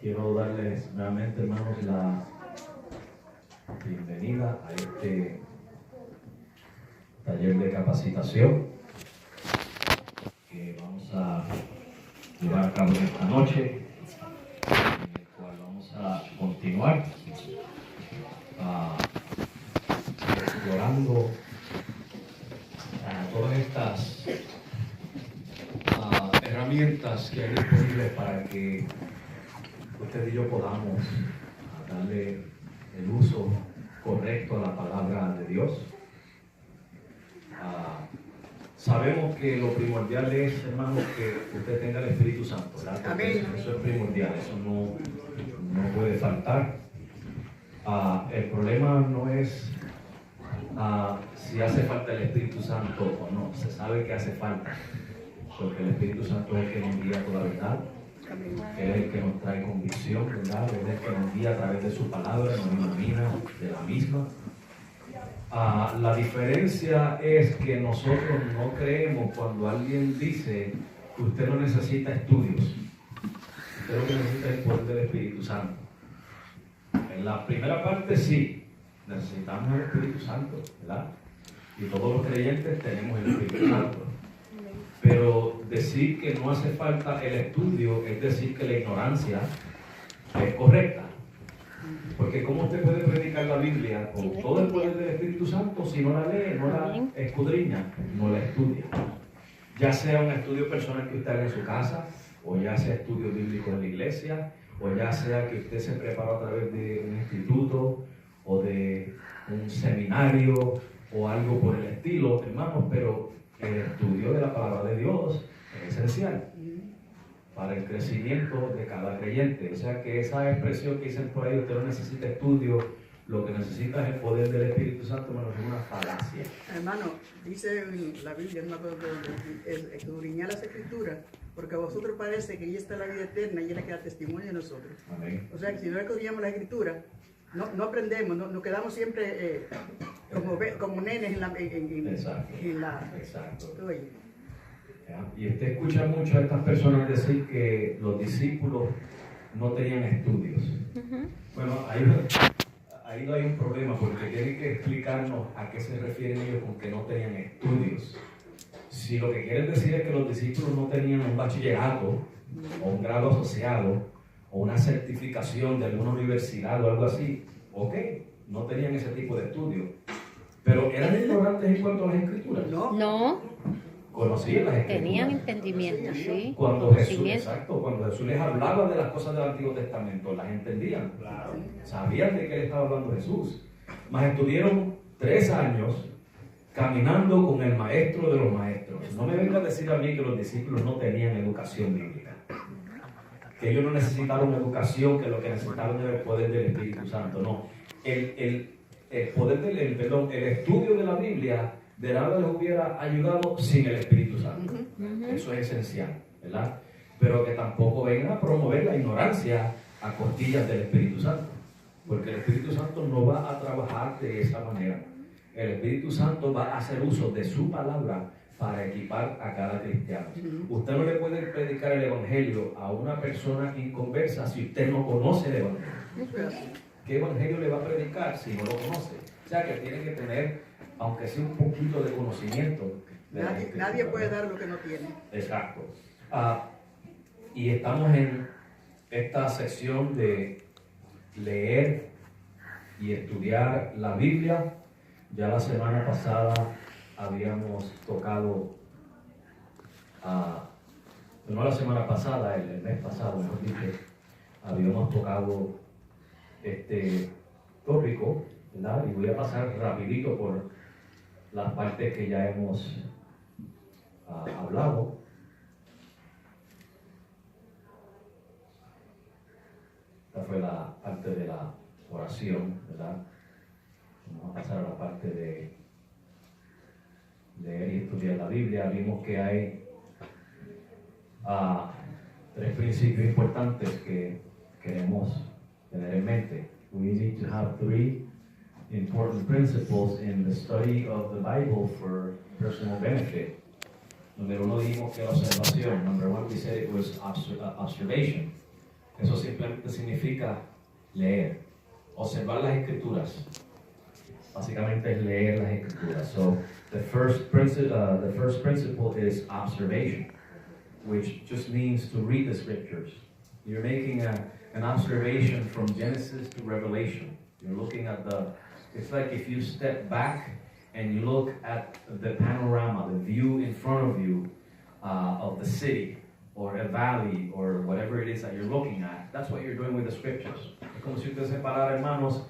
Quiero darles nuevamente, hermanos, la bienvenida a este taller de capacitación que vamos a llevar a cabo esta noche, en el cual vamos a continuar explorando todas estas herramientas que hay disponibles para que usted y yo podamos darle el uso correcto a la palabra de Dios. Sabemos que lo primordial es, hermanos, que usted tenga el Espíritu Santo, ¿verdad? Amén. Eso es primordial, eso no puede faltar. El problema no es si hace falta el Espíritu Santo o no, se sabe que hace falta, porque el Espíritu Santo es el que nos guía toda la verdad. Él es el que nos trae convicción, ¿verdad? Él es el que nos guía a través de su palabra, nos ilumina de la misma. La diferencia es que nosotros no creemos cuando alguien dice que usted no necesita estudios. Usted lo que necesita es el poder del Espíritu Santo. En la primera parte sí, necesitamos el Espíritu Santo, ¿verdad? Y todos los creyentes tenemos el Espíritu Santo. Pero decir que no hace falta el estudio es decir que la ignorancia es correcta. Porque ¿cómo usted puede predicar la Biblia con todo el poder del Espíritu Santo si no la lee, no la escudriña, no la estudia? Ya sea un estudio personal que usted haga en su casa, o ya sea estudio bíblico en la iglesia, o ya sea que usted se preparó a través de un instituto, o de un seminario, o algo por el estilo, hermanos, pero el estudio de la palabra de Dios es esencial para el crecimiento de cada creyente. O sea que esa expresión que dicen por ahí, usted no necesita estudio, lo que necesita es el poder del Espíritu Santo, hermano, es una falacia. Hermano, dice en la Biblia, no escudriñar las Escrituras, porque a vosotros parece que ella está la vida eterna y ella queda testimonio de nosotros. Amén. O sea que si no escudriñamos la Escritura, no aprendemos, nos quedamos siempre como nenes en la... Exacto. Y usted escucha mucho a estas personas decir que los discípulos no tenían estudios. Bueno, ahí no hay un problema, porque tienen que explicarnos a qué se refieren ellos con que no tenían estudios. Si lo que quieren decir es que los discípulos no tenían un bachillerato o un grado asociado o una certificación de alguna universidad o algo así, ok, no tenían ese tipo de estudios. Pero ¿eran ignorantes en cuanto a las escrituras? No. Conocían las escrituras. Tenían entendimiento, sí. Cuando Jesús les hablaba de las cosas del Antiguo Testamento, las entendían. Claro. Sabían de qué le estaba hablando Jesús. Mas estuvieron 3 años caminando con el maestro de los maestros. No me venga a decir a mí que los discípulos no tenían educación bíblica, que ellos no necesitaron educación, que lo que necesitaron era el poder del Espíritu Santo. No, el estudio de la Biblia de nada les hubiera ayudado sin el Espíritu Santo. Eso es esencial, ¿verdad? Pero que tampoco vengan a promover la ignorancia a costillas del Espíritu Santo, porque el Espíritu Santo no va a trabajar de esa manera. El Espíritu Santo va a hacer uso de su palabra para equipar a cada cristiano. Usted no le puede predicar el Evangelio a una persona inconversa si usted no conoce el Evangelio. ¿Qué Evangelio le va a predicar si no lo conoce? O sea que tiene que tener, aunque sea un poquito de conocimiento. Nadie puede dar lo que no tiene. Exacto. Y estamos en esta sección de leer y estudiar la Biblia. Ya la semana pasada habíamos tocado, no la semana pasada, el mes pasado, mejor dicho, habíamos tocado este tópico, ¿verdad? Y voy a pasar rapidito por las partes que ya hemos hablado. Esta fue la parte de la oración, ¿verdad? Vamos a pasar a la parte de leer y estudiar la Biblia. Vimos que hay 3 principios importantes que queremos tener en mente. We need to have 3 important principles in the study of the Bible for personal benefit. Número 1 dijimos que la observación. Number 1 we said it was observation. Eso simplemente significa leer, observar las escrituras. Básicamente es leer las escrituras. So the first principle is observation, which just means to read the scriptures. You're making an observation from Genesis to Revelation. You're looking at it's like if you step back and you look at the panorama, the view in front of you of the city or a valley or whatever it is that you're looking at. That's what you're doing with the scriptures. Es como si usted se parara, hermanos,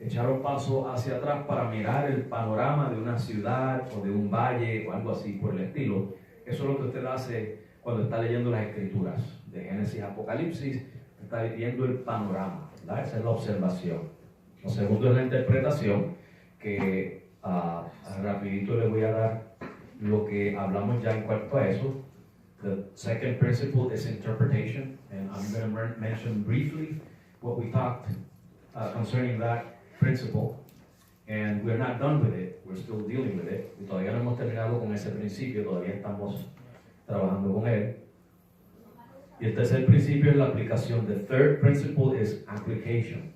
echar un paso hacia atrás para mirar el panorama de una ciudad o de un valle o algo así por el estilo. Eso es lo que usted hace cuando está leyendo las escrituras de Génesis a Apocalipsis. Está viendo el panorama, ¿verdad? Esa es la observación. Lo segundo es la interpretación, que rapidito le voy a dar lo que hablamos ya en cuanto a eso. The second principle is interpretation, and I'm going to mention briefly what we talked concerning that principle, and we're not done with it, we're still dealing with it. Y todavía no hemos terminado con ese principio, todavía estamos trabajando con él. Y el tercer principio es la aplicación. The third principle is application.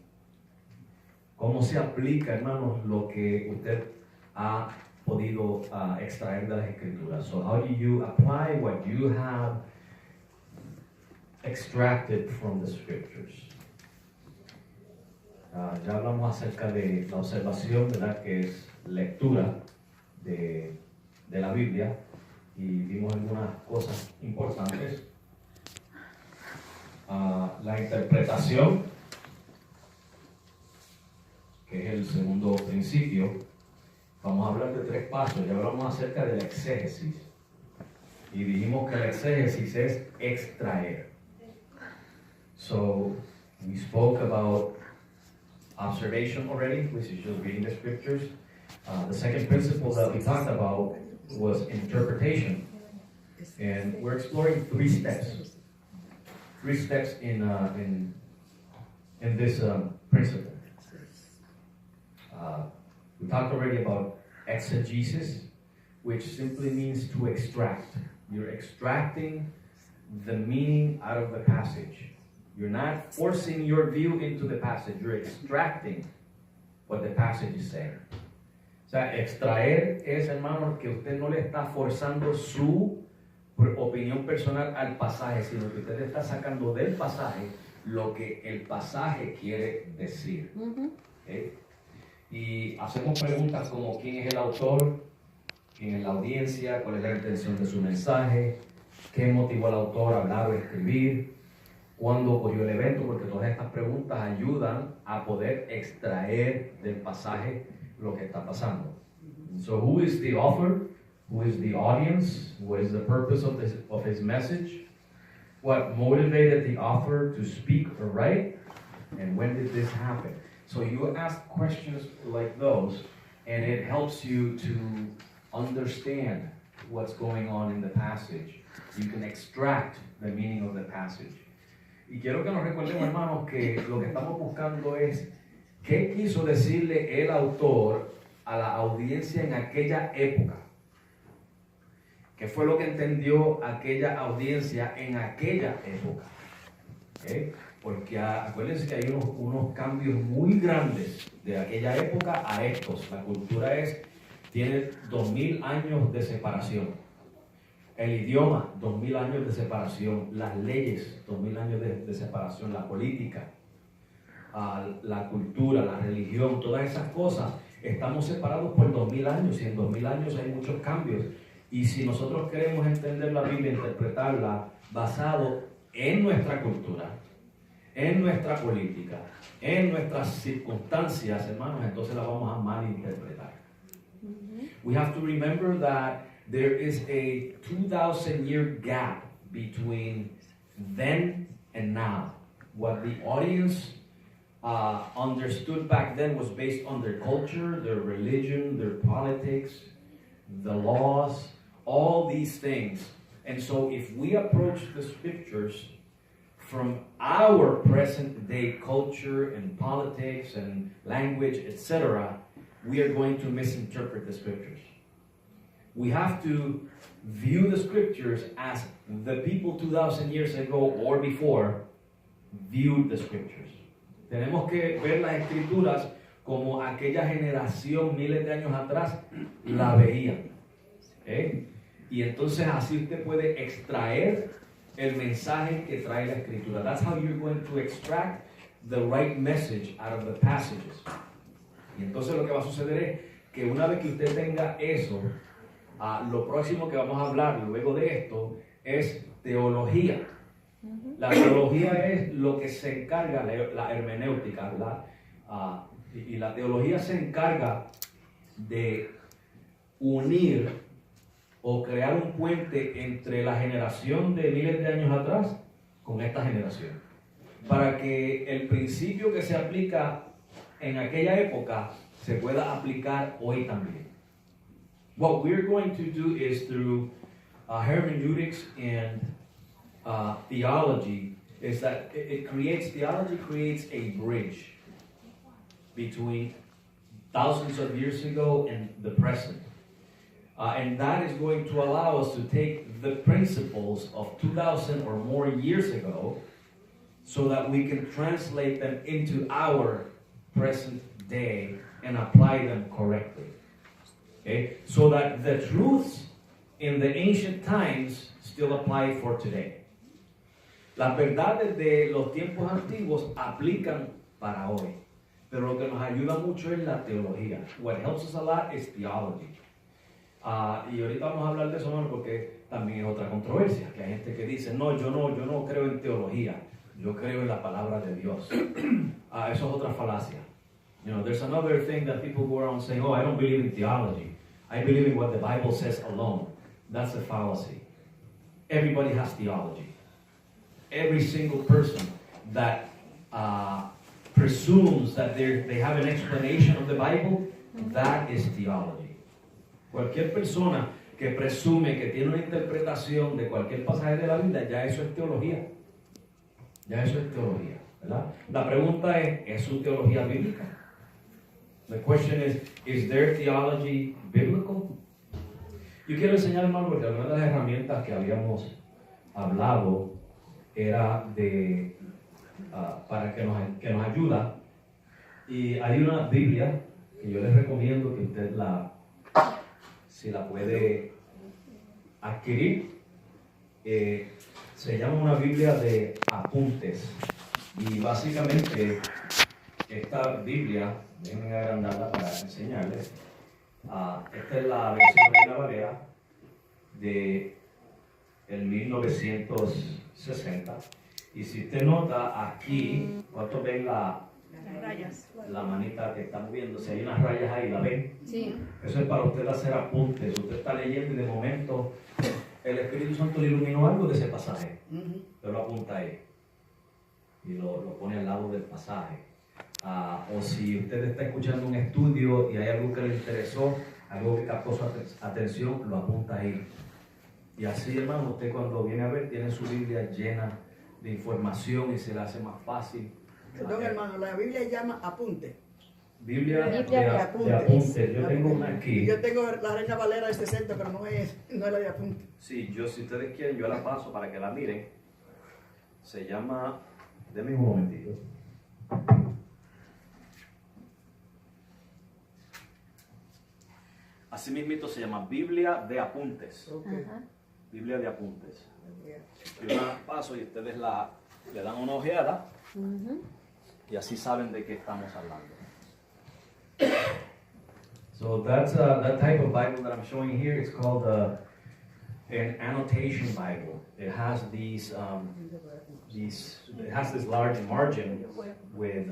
¿Cómo se aplica, hermanos, lo que usted ha podido extraer de las escrituras? So how do you apply what you have extracted from the scriptures? Ya hablamos acerca de la observación, ¿verdad? Que es lectura de la Biblia, y vimos algunas cosas importantes. La interpretación, que es el segundo principio. Vamos a hablar de 3 pasos. Ya hablamos acerca de la exégesis y dijimos que la exégesis es extraer. So we spoke about observation already, which is just reading the scriptures. The second principle that we talked about was interpretation, and we're exploring 3 steps. 3 steps in this principle. We talked already about exegesis, which simply means to extract. You're extracting the meaning out of the passage. You're not forcing your view into the passage. You're extracting what the passage is saying. O sea, extraer es, hermano, que usted no le está forzando su opinión personal al pasaje, sino que usted le está sacando del pasaje lo que el pasaje quiere decir. ¿Okay? Y hacemos preguntas como quién es el autor, quién es la audiencia, cuál es la intención de su mensaje, qué motivó al autor a hablar o escribir, cuándo ocurrió el evento, porque todas estas preguntas ayudan a poder extraer del pasaje lo que está pasando. So who is the author? Who is the audience? What is the purpose of his message? What motivated the author to speak or write? And when did this happen? So you ask questions like those, and it helps you to understand what's going on in the passage. You can extract the meaning of the passage. Y quiero que nos recordemos, hermanos, que lo que estamos buscando es qué quiso decirle el autor a la audiencia en aquella época. ¿Qué fue lo que entendió aquella audiencia en aquella época? ¿Okay? Porque acuérdense que hay unos cambios muy grandes de aquella época a estos. La cultura tiene 2000 años de separación. El idioma, 2000 años de separación. Las leyes, 2000 años de separación. La política, la cultura, la religión, todas esas cosas. Estamos separados por 2000 años y en 2000 años hay muchos cambios. Y si nosotros queremos entender la Biblia, interpretarla basado en nuestra cultura, en nuestra política, en nuestras circunstancias, hermanos, entonces la vamos a malinterpretar. We have to remember that there is a 2,000-year gap between then and now. What the audience understood back then was based on their culture, their religion, their politics, the laws, all these things. And so if we approach the scriptures from our present day culture and politics and language, etc., we are going to misinterpret the scriptures. We have to view the scriptures as the people 2,000 years ago or before viewed the scriptures. Tenemos que ver las escrituras como aquella generación miles de años atrás la veía. Y entonces así usted puede extraer el mensaje que trae la escritura. That's how you're going to extract the right message out of the passages. Y entonces lo que va a suceder es que una vez que usted tenga eso, lo próximo que vamos a hablar luego de esto es teología. La teología es lo que se encarga, la hermenéutica, ¿verdad? Y la teología se encarga de unir o crear un puente entre la generación de miles de años atrás con esta generación, para que el principio que se aplica en aquella época se pueda aplicar hoy también. What we're going to do is through hermeneutics and theology, is that theology creates a bridge between thousands of years ago and the present. And that is going to allow us to take the principles of 2,000 or more years ago so that we can translate them into our present day and apply them correctly. Okay? So that the truths in the ancient times still apply for today. Las verdades de los tiempos antiguos aplican para hoy. Pero lo que nos ayuda mucho es la teología. What helps us a lot is theology. Y ahorita vamos a hablar de eso, hermano, porque también es otra controversia, que hay gente que dice, no, yo no creo en teología, yo creo en la palabra de Dios. Eso es otra falacia. You know, there's another thing that people go around saying, oh, I don't believe in theology. I believe in what the Bible says alone. That's a fallacy. Everybody has theology. Every single person that presumes that they have an explanation of the Bible, that is theology. Cualquier persona que presume que tiene una interpretación de cualquier pasaje de la Biblia, ya eso es teología. Ya eso es teología, ¿verdad? La pregunta es su teología bíblica? The question is their theology biblical? Yo quiero enseñar, hermano, porque una de las herramientas que habíamos hablado era para que nos ayuda. Y hay una Biblia que yo les recomiendo que usted si la puede adquirir. Se llama una Biblia de apuntes. Y básicamente esta Biblia, déjenme agrandarla para enseñarles. Esta es la versión de la Valera de el 1960. Y si usted nota aquí, ¿cuántos ven la manita que está moviéndose? Hay unas rayas ahí, ¿la ven? Sí. Eso es para usted hacer apuntes. Usted está leyendo y de momento el Espíritu Santo le iluminó algo de ese pasaje. Usted lo apunta ahí y lo pone al lado del pasaje. O si usted está escuchando un estudio y hay algo que le interesó, algo que captó su atención, lo apunta ahí. Y así, hermano, usted cuando viene a ver tiene su Biblia llena de información y se le hace más fácil. Perdón, hermano, la Biblia llama apunte. Biblia de apuntes. apuntes. Yo tengo una aquí. Yo tengo la Reina Valera de 60, pero no es la de apunte. Sí, si ustedes quieren, yo la paso para que la miren. Se llama, denme un momentito. Así mismito se llama Biblia de apuntes. Okay. Biblia de apuntes. Yo la paso y ustedes le dan una ojeada y así saben de qué estamos hablando. So that's that type of Bible that I'm showing here. It's called an annotation Bible. It has it has this large margin with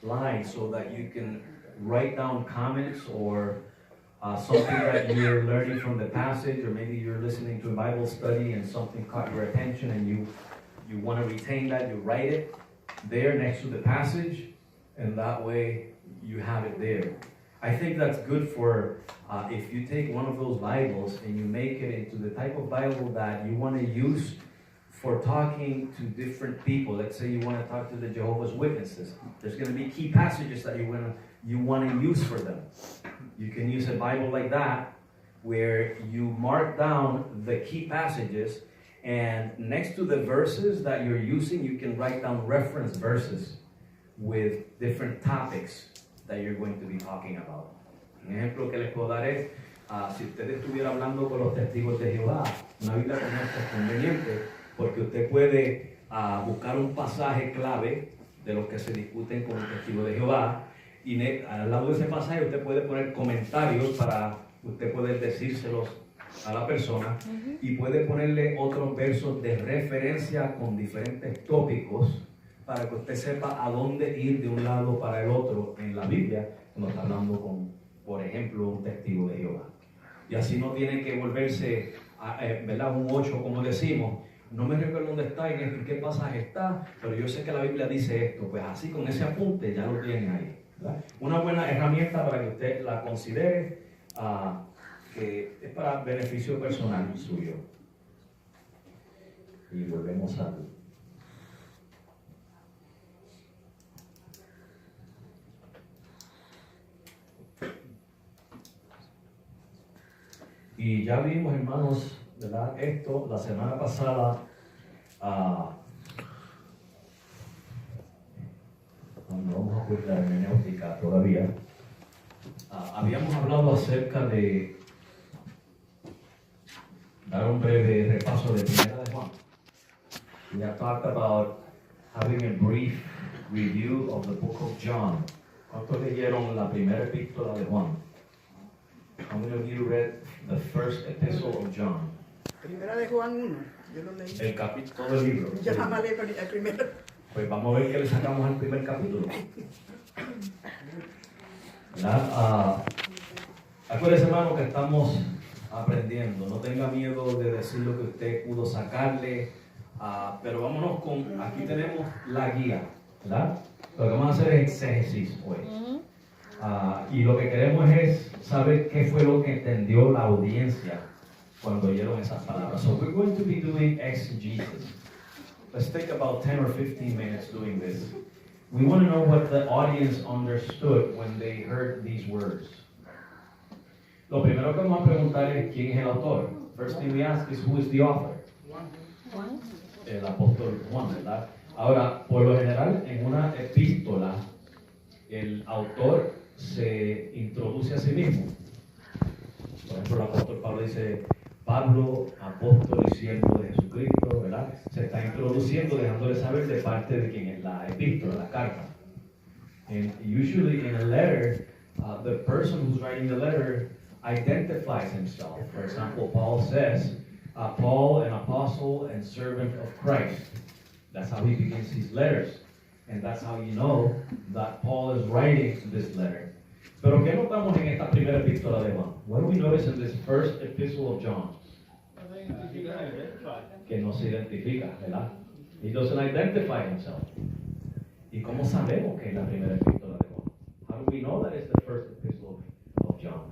lines so that you can write down comments or something that you're learning from the passage, or maybe you're listening to a Bible study and something caught your attention and you want to retain that, you write it there next to the passage, and that way you have it there. I think that's good for if you take one of those Bibles and you make it into the type of Bible that you want to use for talking to different people. Let's say you want to talk to the Jehovah's Witnesses. There's going to be key passages that you want to use for them. You can use a Bible like that where you mark down the key passages And next to the verses that you're using, you can write down reference verses with different topics that you're going to be talking about. Un ejemplo que les puedo dar es, si usted estuviera hablando con los testigos de Jehová, una Biblia como esta es conveniente porque usted puede buscar un pasaje clave de los que se discuten con el testigo de Jehová y al lado de ese pasaje usted puede poner comentarios para usted poder decírselos a la persona y puede ponerle otros versos de referencia con diferentes tópicos para que usted sepa a dónde ir de un lado para el otro en la Biblia cuando está hablando con, por ejemplo, un testigo de Jehová. Y así no tiene que volverse, ¿verdad? Un 8 como decimos. No me recuerdo dónde está, en qué pasaje está, pero yo sé que la Biblia dice esto. Pues así con ese apunte ya lo tienen ahí, ¿verdad? Una buena herramienta para que usted la considere, que es para beneficio personal suyo. Y volvemos al... Y ya vimos, hermanos, ¿verdad? Esto la semana pasada, no vamos a cuidar la hermenéutica todavía, habíamos hablado acerca de dar un breve repaso de Primera de Juan. We have talked about having a brief review of the book of John. ¿Cuántos leyeron la primera epístola de Juan? How many of you read the first epistle of John? Primera de Juan 1, yo lo leí. El capítulo del libro. Yo jamás leí el primero. Pues vamos a ver qué le sacamos al primer capítulo. Acuérdese, hermano, que estamos aprendiendo. No tenga miedo de decir lo que usted pudo sacarle. Pero vámonos con, aquí tenemos la guía, ¿verdad? Lo que vamos a hacer es exégesis hoy. Y lo que queremos es saber qué fue lo que entendió la audiencia cuando oyeron esas palabras. So we're going to be doing exegesis. Let's take about 10 or 15 minutes doing this. We want to know what the audience understood when they heard these words. Lo primero que vamos a preguntar es quién es el autor. First thing we ask is who is the author. Juan. El apóstol Juan, ¿verdad? Ahora, por lo general, en una epístola, el autor se introduce a sí mismo. Por ejemplo, el apóstol Pablo dice, Pablo, apóstol y siervo de Jesucristo, ¿verdad? Se está introduciendo, dejándole saber de parte de quién es la epístola, la carta. And usually in a letter, the person who's writing the letter identifies himself. For example, Paul says, Paul, an apostle and servant of Christ. That's how he begins his letters. And that's how you know that Paul is writing this letter. Pero ¿qué notamos en esta primera epístola de Juan? What do we notice in this first epistle of John? Que no se identifica, ¿verdad? He doesn't identify himself. ¿Y cómo sabemos que es la primera epístola de Juan? How do we know that it's the first epistle of John?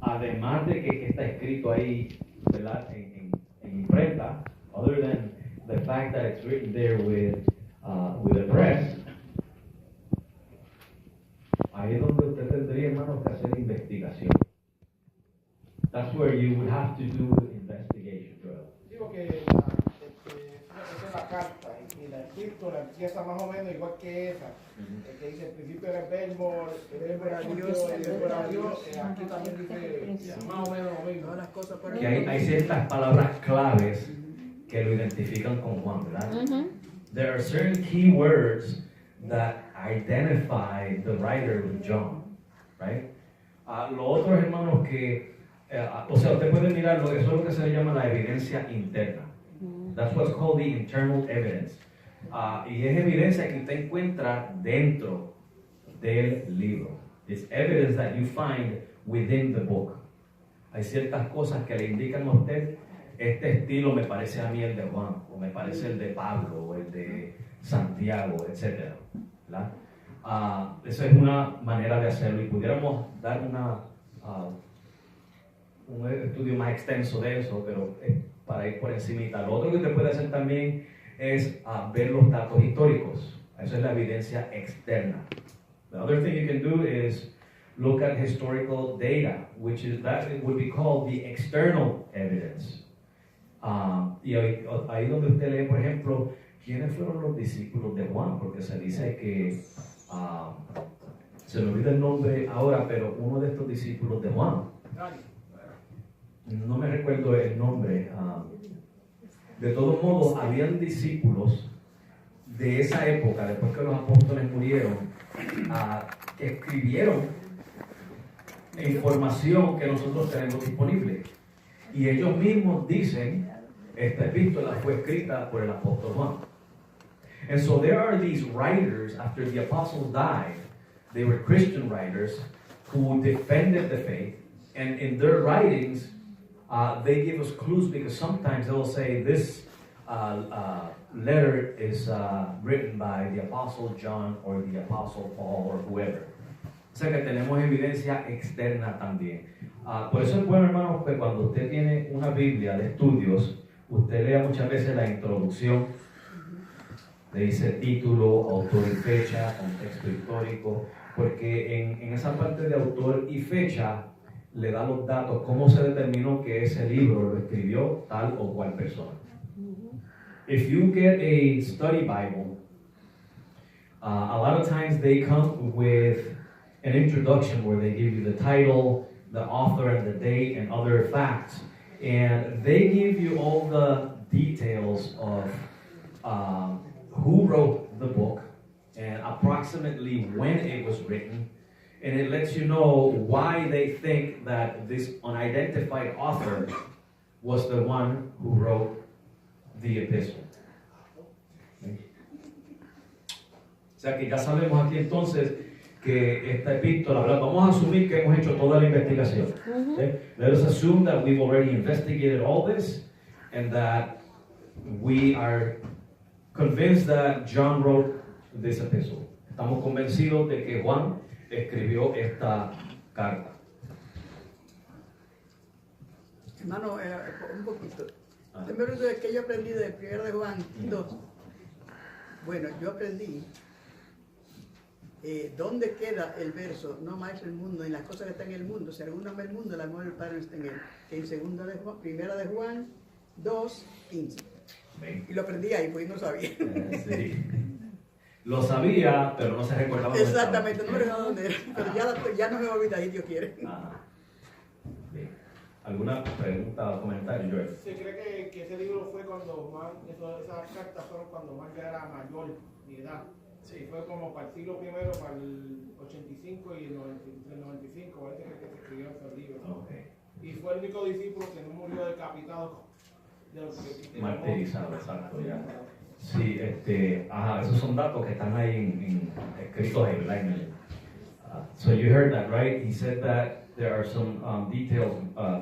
Además de que está escrito ahí, ¿verdad? En imprenta, other than the fact that it's written there with a press, ahí es donde usted tendría, hermanos, que hacer investigación. That's where you would have to do investigation, Joel. Digo que esa es la carta y la epístola empieza más o menos igual que esa. Que dice, al principio era el verbo era Dios, el verbo era Dios. Aquí también dice más o menos lo mismo. Todas las cosas por Que hay ciertas palabras claves que lo identifican con Juan, ¿verdad? There are certain key words that identify the writer with John, right? Lo otro, hermanos, que, o sea, usted puede mirarlo, eso es lo que se le llama la evidencia interna. That's what's called the internal evidence. Y es evidencia que usted encuentra dentro del libro. It's evidence that you find within the book. Hay ciertas cosas que le indican a usted, este estilo me parece a mí el de Juan, o me parece el de Pablo, o el de Santiago, etc. ¿Verdad? Esa es una manera de hacerlo y pudiéramos dar un estudio más extenso de eso, pero para ir por encimita. Lo otro que usted puede hacer también es ver los datos históricos. Eso es la evidencia externa. The other thing you can do is look at historical data, which is that it would be called the external evidence. Y ahí donde usted lee, por ejemplo, ¿quiénes fueron los discípulos de Juan? Porque se dice que, se me olvida el nombre ahora, pero uno de estos discípulos de Juan, no me recuerdo el nombre. De todos modos, habían discípulos de esa época, después que los apóstoles murieron, que escribieron información que nosotros tenemos disponible. Y ellos mismos dicen, esta epístola fue escrita por el apóstol Juan. And so there are these writers, after the apostles died, they were Christian writers who defended the faith, and in their writings, they give us clues because sometimes they will say this letter is written by the apostle John or the apostle Paul or whoever. O sea que tenemos evidencia externa también. Por eso es bueno, hermanos, que cuando usted tiene una Biblia de estudios, usted lea muchas veces la introducción, le dice título, autor y fecha, contexto histórico, porque en esa parte de autor y fecha le da los datos, cómo se determinó que ese libro lo escribió tal o cual persona. If you get a study Bible, a lot of times they come with an introduction where they give you the title, the author and the date and other facts, and they give you all the details of who wrote the book and approximately when it was written, and it lets you know why they think that this unidentified author was the one who wrote the epistle. ¿Sí? O sea que ya sabemos aquí entonces que esta epístola, ¿verdad? Vamos a asumir que hemos hecho toda la investigación. ¿Sí? Let us assume that we've already investigated all this and that we are convinced that John wrote this epistle. Estamos convencidos de que Juan escribió esta carta. Hermano, un poquito. Primero es que yo aprendí de 1 de Juan 2. Bueno, yo aprendí dónde queda el verso, no más el mundo, en las cosas que están en el mundo. Si alguno ama el mundo, el amor del Padre no está en él. Que en 1 de Juan 2, 15. Y lo aprendí ahí, pues no sabía. Sí. Lo sabía, pero no se recordaba. Exactamente, no me recordaba dónde era. Pero ya no me olvida, si Dios quiere. Bien. ¿Alguna pregunta o comentario, Joel? Se cree que ese libro fue cuando Juan, esas cartas fueron cuando Juan ya era mayor de edad. Sí. Fue como para el siglo I, para el 85 y el 95, parece que se escribió ese libro. Okay. Y fue el único discípulo que no murió decapitado. Martirizado, exacto, ya. Sí, esos son datos que están ahí escritos ahí, ¿verdad? So you heard that, right? He said that there are some details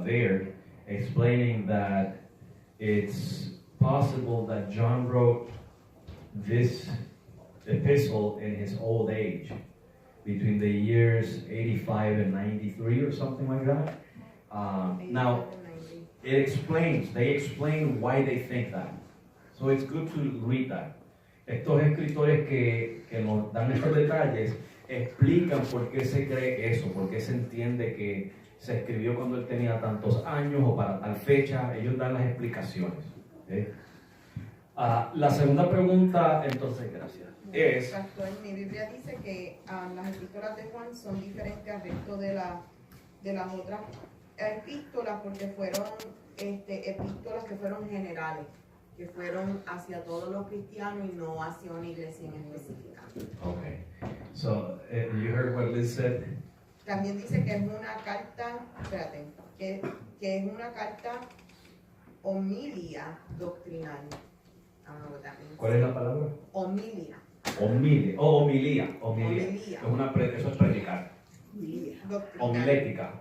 there explaining that it's possible that John wrote this epistle in his old age, between the years 85 and 93 or something like that. Now, they explain why they think that. So it's good to read that. Estos escritores que nos dan estos detalles explican por qué se cree eso, por qué se entiende que se escribió cuando él tenía tantos años o para tal fecha. Ellos dan las explicaciones. ¿Okay? La segunda pregunta, entonces, gracias. Exacto, en mi Biblia dice que las epístolas de Juan son diferentes al resto de las otras epístolas porque fueron epístolas que fueron generales, que fueron hacia todos los cristianos y no hacia una iglesia en específica. Okay. So, you heard what Liz said? También dice que es una carta, que es una carta homilia doctrinal. ¿Cuál es la palabra? Homilia. Homilía. Eso es predicar. Homilética.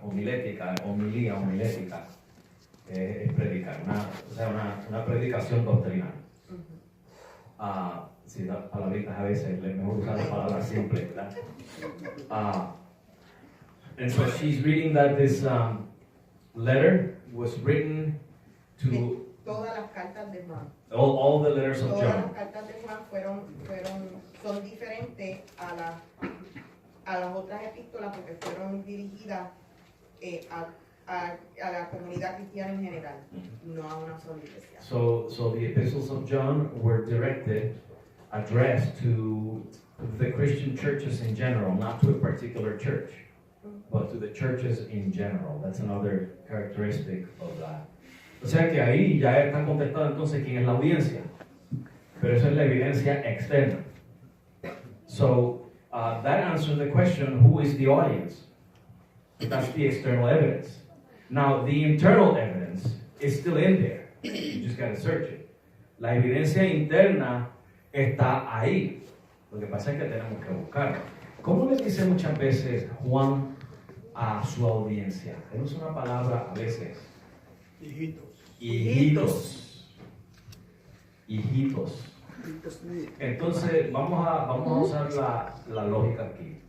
Es predicar, una predicación doctrinal. Sí, las palabritas a veces es mejor usar las palabras simples, ¿verdad? And so she's reading that this letter was written to todas las cartas de Juan. All the letters of Todas John. las cartas de Juan son diferentes a las otras epístolas porque fueron dirigidas a la comunidad cristiana en general, no a una sola iglesia. So the epistles of John were addressed to the Christian churches in general, not to a particular church, but to the churches in general. That's another characteristic of that. O sea que ahí ya está contestado entonces quién es la audiencia, pero eso es la evidencia externa. So that answers the question, who is the audience? That's the external evidence. Now, the internal evidence is still in there. You just got to search it. La evidencia interna está ahí. Lo que pasa es que tenemos que buscarla. ¿Cómo le dice muchas veces Juan a su audiencia? Él usa una palabra a veces. Hijitos. Hijitos. Hijitos. Entonces, vamos a usar la lógica aquí.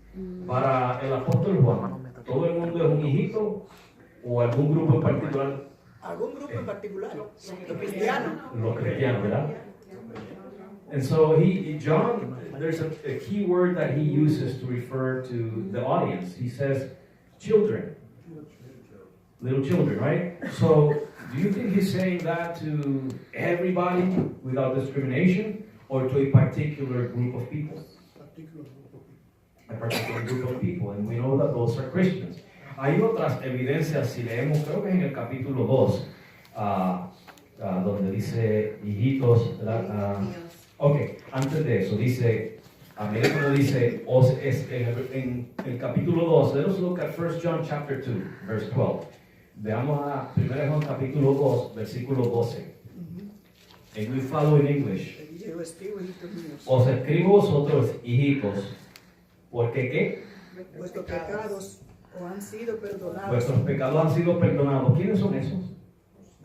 Para el apóstol Juan, ¿todo el mundo es un hijito o algún grupo en particular? Algún grupo en particular, los cristianos. Los cristianos, ¿verdad? And so John, there's a key word that he uses to refer to the audience. He says, children. Little children, right? So, do you think he's saying that to everybody without discrimination or to a particular group of people? A particular group of people, and we know that those are Christians. Hay otras evidencias, si leemos, creo que es en el capítulo 2, donde dice hijitos, ¿verdad? Ok, antes de eso, dice, a mí como dice, en el capítulo 2, let us look at 1 John chapter 2, verse 12. Veamos a 1 Juan capítulo 2, versículo 12. And we follow in English. Os escribo vosotros, hijitos, porque ¿qué? Vuestros pecados han sido perdonados. Vuestros pecados han sido perdonados. ¿Quiénes son esos?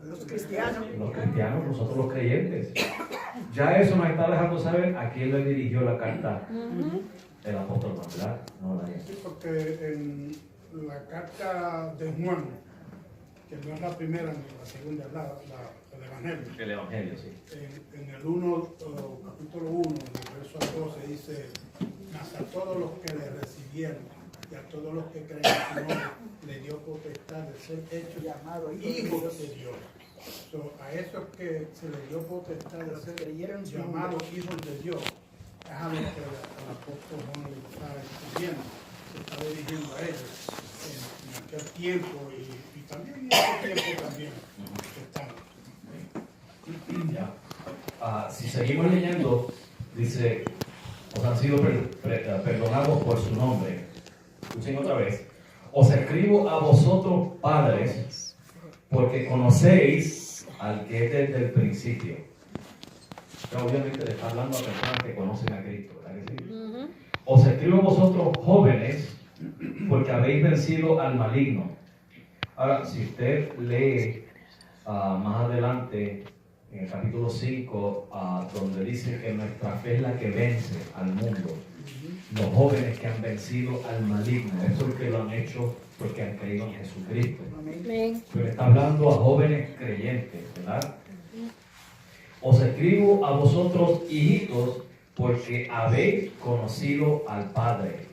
Los cristianos. Los cristianos, nosotros los creyentes. Ya eso nos está dejando saber a quién le dirigió la carta el apóstol Juan, ¿verdad? No, sí, porque en la carta de Juan, que no es la primera ni la segunda, es el Evangelio. El Evangelio, sí. En el 1, capítulo 1, en el verso 12, dice, mas a todos los que le recibieron y a todos los que creen en su nombre, le dio potestad de ser hechos llamados hijos de Dios. So, a esos que se les dio potestad de ser llamados hijos de Dios, es a lo que el apóstol Juan le está escribiendo, se está dirigiendo a ellos en aquel tiempo y también en este tiempo también estamos. Ya. Si seguimos leyendo, dice, os han sido perdonados por su nombre. Escuchen otra vez. Os escribo a vosotros, padres, porque conocéis al que es desde el principio. Que obviamente le está hablando a personas que conocen a Cristo, ¿verdad que sí? Os escribo a vosotros, jóvenes, porque habéis vencido al maligno. Ahora, si usted lee más adelante, en el capítulo 5, donde dice que nuestra fe es la que vence al mundo. Los jóvenes que han vencido al maligno, es porque lo han hecho porque han creído en Jesucristo. Amén. Pero está hablando a jóvenes creyentes, ¿verdad? Os escribo a vosotros, hijitos, porque habéis conocido al Padre.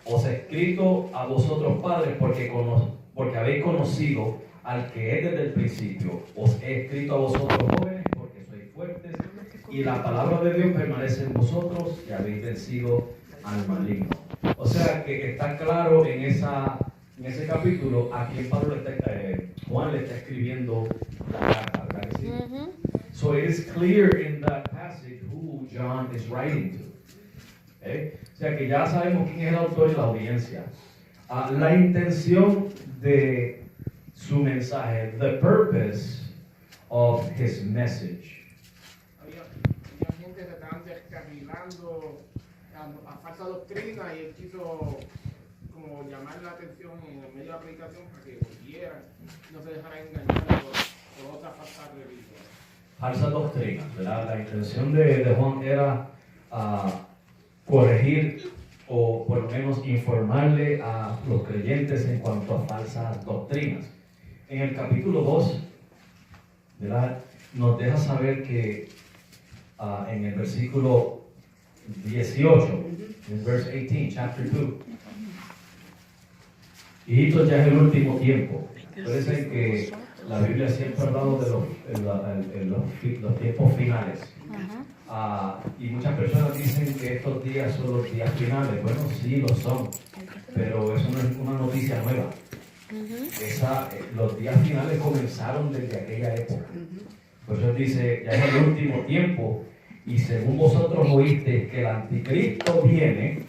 Os he escrito a vosotros, padres, porque habéis conocido al que es desde el principio. Os he escrito a vosotros, jóvenes, porque sois fuertes, y la palabra de Dios permanece en vosotros, y habéis vencido al maligno. O sea que está claro en ese capítulo a quien Juan le está escribiendo la carta, ¿verdad que sí? So it is clear in that passage who John is writing to. ¿Okay? O sea que ya sabemos quién es el autor y la audiencia. La intención de su mensaje, the purpose of his message. Había gente que estaban descarrilando a falsa doctrina y él quiso como llamar la atención en el medio de la predicación para que volvieran, no se dejaran engañar por otra falsa religión. Falsa doctrina, ¿verdad? La intención de Juan era corregir o por lo menos informarle a los creyentes en cuanto a falsas doctrinas. En el capítulo 2, ¿verdad? Nos deja saber que en el versículo 18, en verse 18, chapter 2, hijitos, ya es el último tiempo. Ustedes saben que la Biblia siempre ha hablado de los tiempos finales. Y muchas personas dicen que estos días son los días finales. Bueno, sí lo son, pero eso no es una noticia nueva. Los días finales comenzaron desde aquella época. Por eso dice, ya es el último tiempo, y según vosotros oíste que el anticristo viene,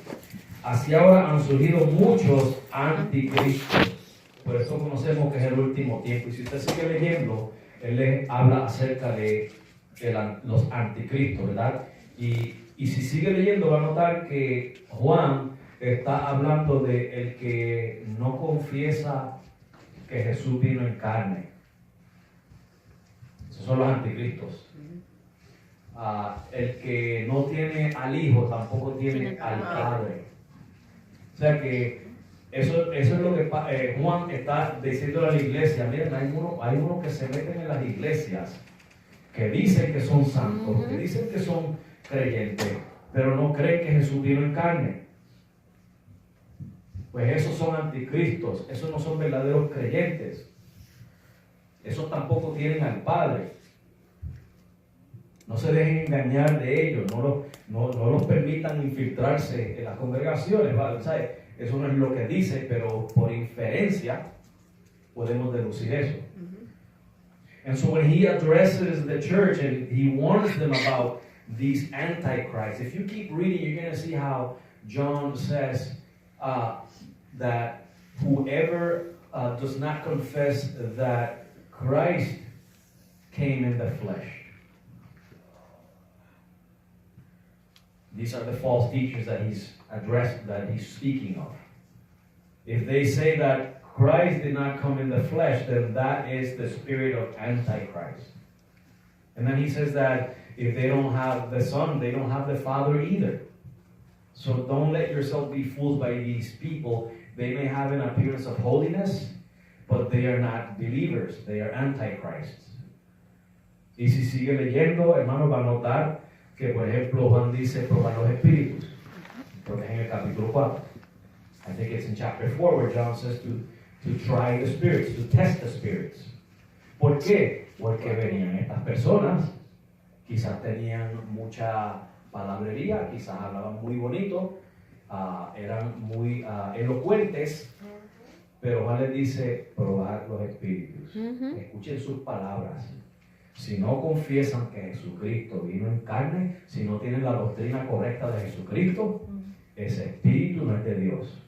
así ahora han surgido muchos anticristos. Por eso conocemos que es el último tiempo. Y si usted sigue leyendo, él les habla acerca de los anticristos, ¿verdad? Y si sigue leyendo, va a notar que Juan está hablando de el que no confiesa que Jesús vino en carne. Esos son los anticristos. El que no tiene al Hijo tampoco tiene al Padre. O sea que eso es lo que Juan está diciendo a la iglesia. Miren, hay unos que se meten en las iglesias que dicen que son santos, que dicen que son creyentes, pero no creen que Jesús vino en carne. Pues esos son anticristos, esos no son verdaderos creyentes. Esos tampoco tienen al Padre. No se dejen engañar de ellos, no los permitan infiltrarse en las congregaciones, ¿vale? ¿Sabes? Eso no es lo que dice, pero por inferencia podemos deducir eso. And so when he addresses the church and he warns them about these antichrists, if you keep reading, you're going to see how John says that whoever does not confess that Christ came in the flesh. These are the false teachers that he's speaking of. If they say that Christ did not come in the flesh, then that is the spirit of Antichrist. And then he says that if they don't have the Son, they don't have the Father either. So don't let yourself be fooled by these people. They may have an appearance of holiness, but they are not believers. They are Antichrists. Y si sigue leyendo, hermano, va a notar que, por ejemplo, Juan dice probar los espíritus. Creo que es en el capítulo 4. I think it's in chapter 4 where John says to try the spirits, to test the spirits. ¿Por qué? Porque venían estas personas, quizás tenían mucha palabrería, quizás hablaban muy bonito, eran muy elocuentes, pero Juan les dice probar los espíritus. Escuchen sus palabras. Si no confiesan que Jesucristo vino en carne, si no tienen la doctrina correcta de Jesucristo, ese espíritu no es de Dios.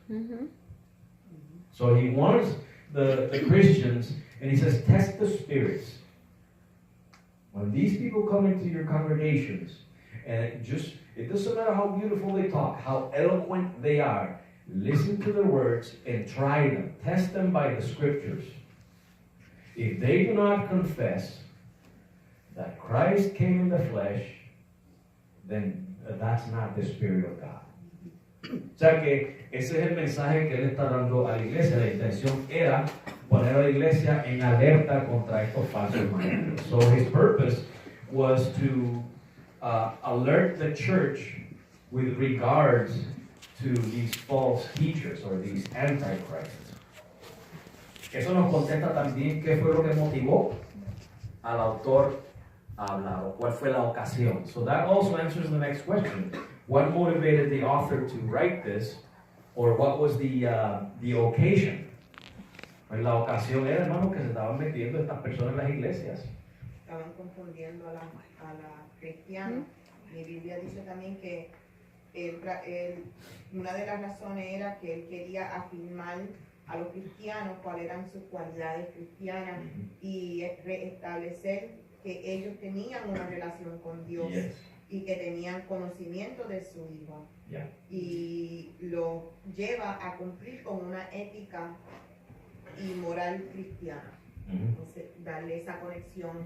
So he warns the Christians and he says, test the spirits. When these people come into your congregations, and it doesn't matter how beautiful they talk, how eloquent they are, listen to their words and try them. Test them by the scriptures. If they do not confess that Christ came in the flesh, then that's not the Spirit of God. O sea que ese es el mensaje que él está dando a la iglesia. La intención era poner a la iglesia en alerta contra estos falsos maestros. So his purpose was to alert the church with regards to these false teachers or these antichrists. Eso nos contesta también qué fue lo que motivó al autor a hablar, o cuál fue la ocasión. So that also answers the next question. What motivated the author to write this, or what was the occasion? Pues la ocasión era, hermano, que se estaban metiendo estas personas en las iglesias. Estaban confundiendo a la cristianos. Mi Biblia dice también que una de las razones era que él quería afirmar a los cristianos cuáles eran sus cualidades cristianas y restablecer que ellos tenían una relación con Dios. Yes. Y que tenían conocimiento de su Hijo. Yeah. Y lo lleva a cumplir con una ética y moral cristiana. Entonces, darle esa conexión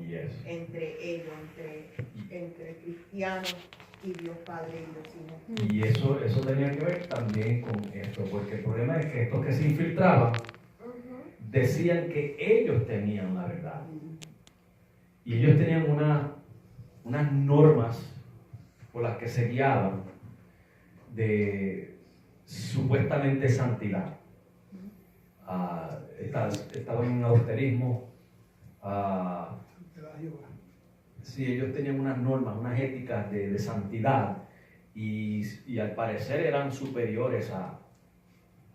entre ellos, entre cristianos y Dios Padre y Dios Hijo. Y eso tenía que ver también con esto, porque el problema es que estos que se infiltraban decían que ellos tenían la verdad. Y ellos tenían unas normas por las que se guiaban de supuestamente santidad. estaban en austerismo. Sí, ellos tenían unas normas, unas éticas de santidad y al parecer eran superiores a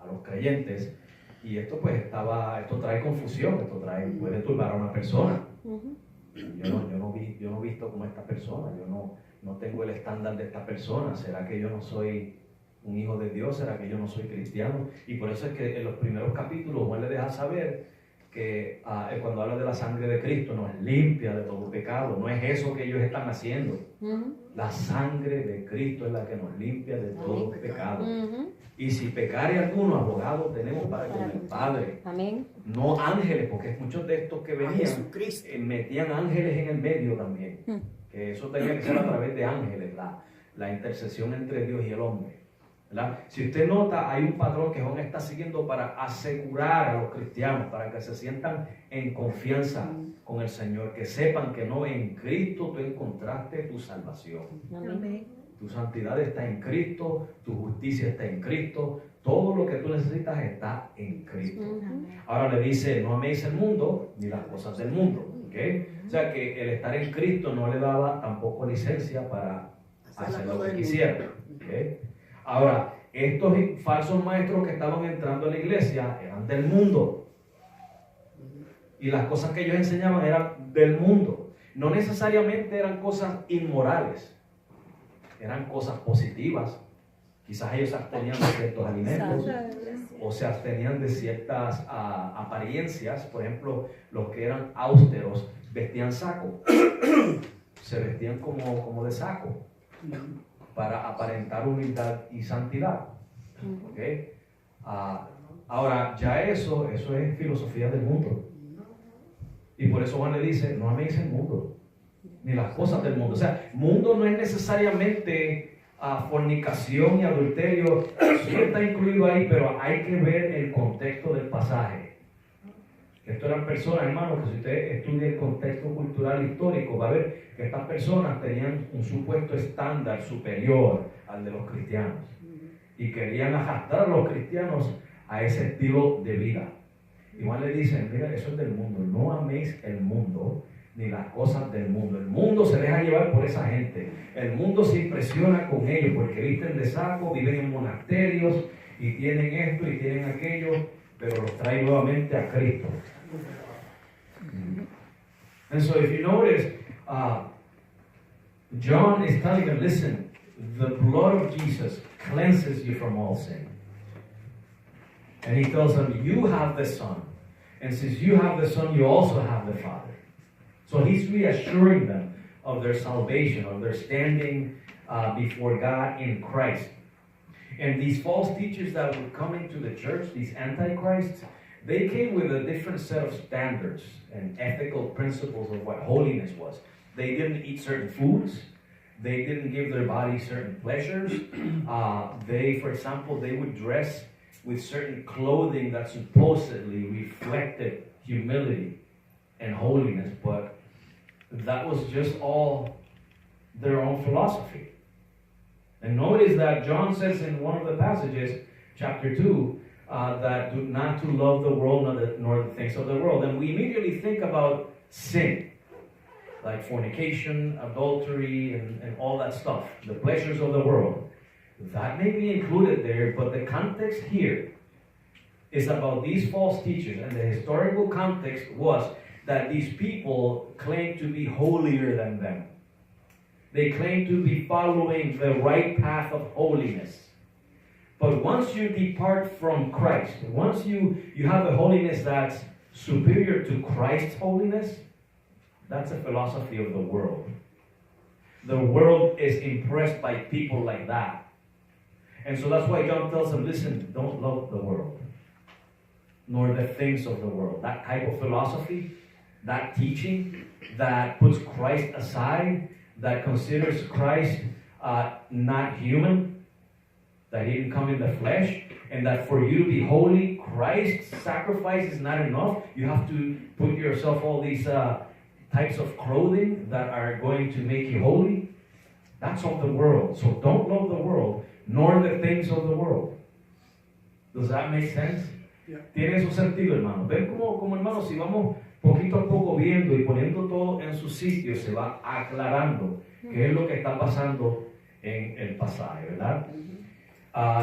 los creyentes. Y esto pues esto trae confusión, puede turbar a una persona. Yo no he visto como esta persona, yo no tengo el estándar de esta persona. ¿Será que yo no soy un hijo de Dios? ¿Será que yo no soy cristiano? Y por eso es que en los primeros capítulos Juan le deja saber que cuando habla de la sangre de Cristo nos limpia de todo pecado. No es eso que ellos están haciendo. La sangre de Cristo es la que nos limpia de todo pecado. Y si pecare alguno, abogado tenemos para con el Padre. Amén. No ángeles, porque muchos de estos que venían metían ángeles en el medio también. Que eso tenía que ser a través de ángeles, la intercesión entre Dios y el hombre. ¿Verdad? Si usted nota, hay un patrón que Juan está siguiendo para asegurar a los cristianos, para que se sientan en confianza con el Señor, que sepan que no, en Cristo tú encontraste tu salvación. Amén. Tu santidad está en Cristo, tu justicia está en Cristo, todo lo que tú necesitas está en Cristo. Ahora le dice, no améis el mundo ni las cosas del mundo. ¿Okay? O sea que el estar en Cristo no le daba tampoco licencia para hacer lo que quisiera. ¿Okay? Ahora, estos falsos maestros que estaban entrando a la iglesia eran del mundo. Y las cosas que ellos enseñaban eran del mundo. No necesariamente eran cosas inmorales. Eran cosas positivas. Quizás ellos se abstenían de ciertos alimentos o se abstenían de ciertas apariencias. Por ejemplo, los que eran austeros vestían saco. Se vestían como de saco para aparentar humildad y santidad. ¿Okay? Ahora, ya eso es filosofía del mundo. Y por eso Juan le dice, no améis el mundo, ni las cosas del mundo. O sea, mundo no es necesariamente fornicación y adulterio. Sí está incluido ahí, pero hay que ver el contexto del pasaje. Esto eran personas, hermanos, que si usted estudia el contexto cultural histórico, va a ver que estas personas tenían un supuesto estándar superior al de los cristianos. Y querían arrastrar a los cristianos a ese estilo de vida. Igual le dicen, mira, eso es del mundo, no améis el mundo ni las cosas del mundo. El mundo se deja llevar por esa gente. El mundo se impresiona con ellos porque visten de saco, viven en monasterios y tienen esto y tienen aquello, pero los trae nuevamente a Cristo. And so if you notice, John is telling them, listen, the blood of Jesus cleanses you from all sin. And he tells them, you have the Son. And since you have the Son, you also have the Father. So he's reassuring them of their salvation, of their standing before God in Christ. And these false teachers that were coming to the church, these antichrists, they came with a different set of standards and ethical principles of what holiness was. They didn't eat certain foods. They didn't give their body certain pleasures. For example, they would dress with certain clothing that supposedly reflected humility and holiness, but that was just all their own philosophy. And notice that John says in one of the passages, chapter 2, that do not to love the world nor the things of the world. And we immediately think about sin, like fornication, adultery, and all that stuff, the pleasures of the world. That may be included there, but the context here is about these false teachers, and the historical context was that these people claimed to be holier than them. They claimed to be following the right path of holiness. But once you depart from Christ, once you have a holiness that's superior to Christ's holiness, that's a philosophy of the world. The world is impressed by people like that. And so that's why John tells them, listen, don't love the world, nor the things of the world. That type of philosophy, that teaching that puts Christ aside, that considers Christ not human, that he didn't come in the flesh, and that for you to be holy, Christ's sacrifice is not enough. You have to put yourself all these types of clothing that are going to make you holy. That's of the world. So don't love the world, nor the things of the world. Does that make sense? Tiene su sentido, hermano. Ven como hermano, si vamos poquito a poco viendo y poniendo todo en su sitio, se va aclarando qué es lo que está pasando en el pasaje, ¿verdad?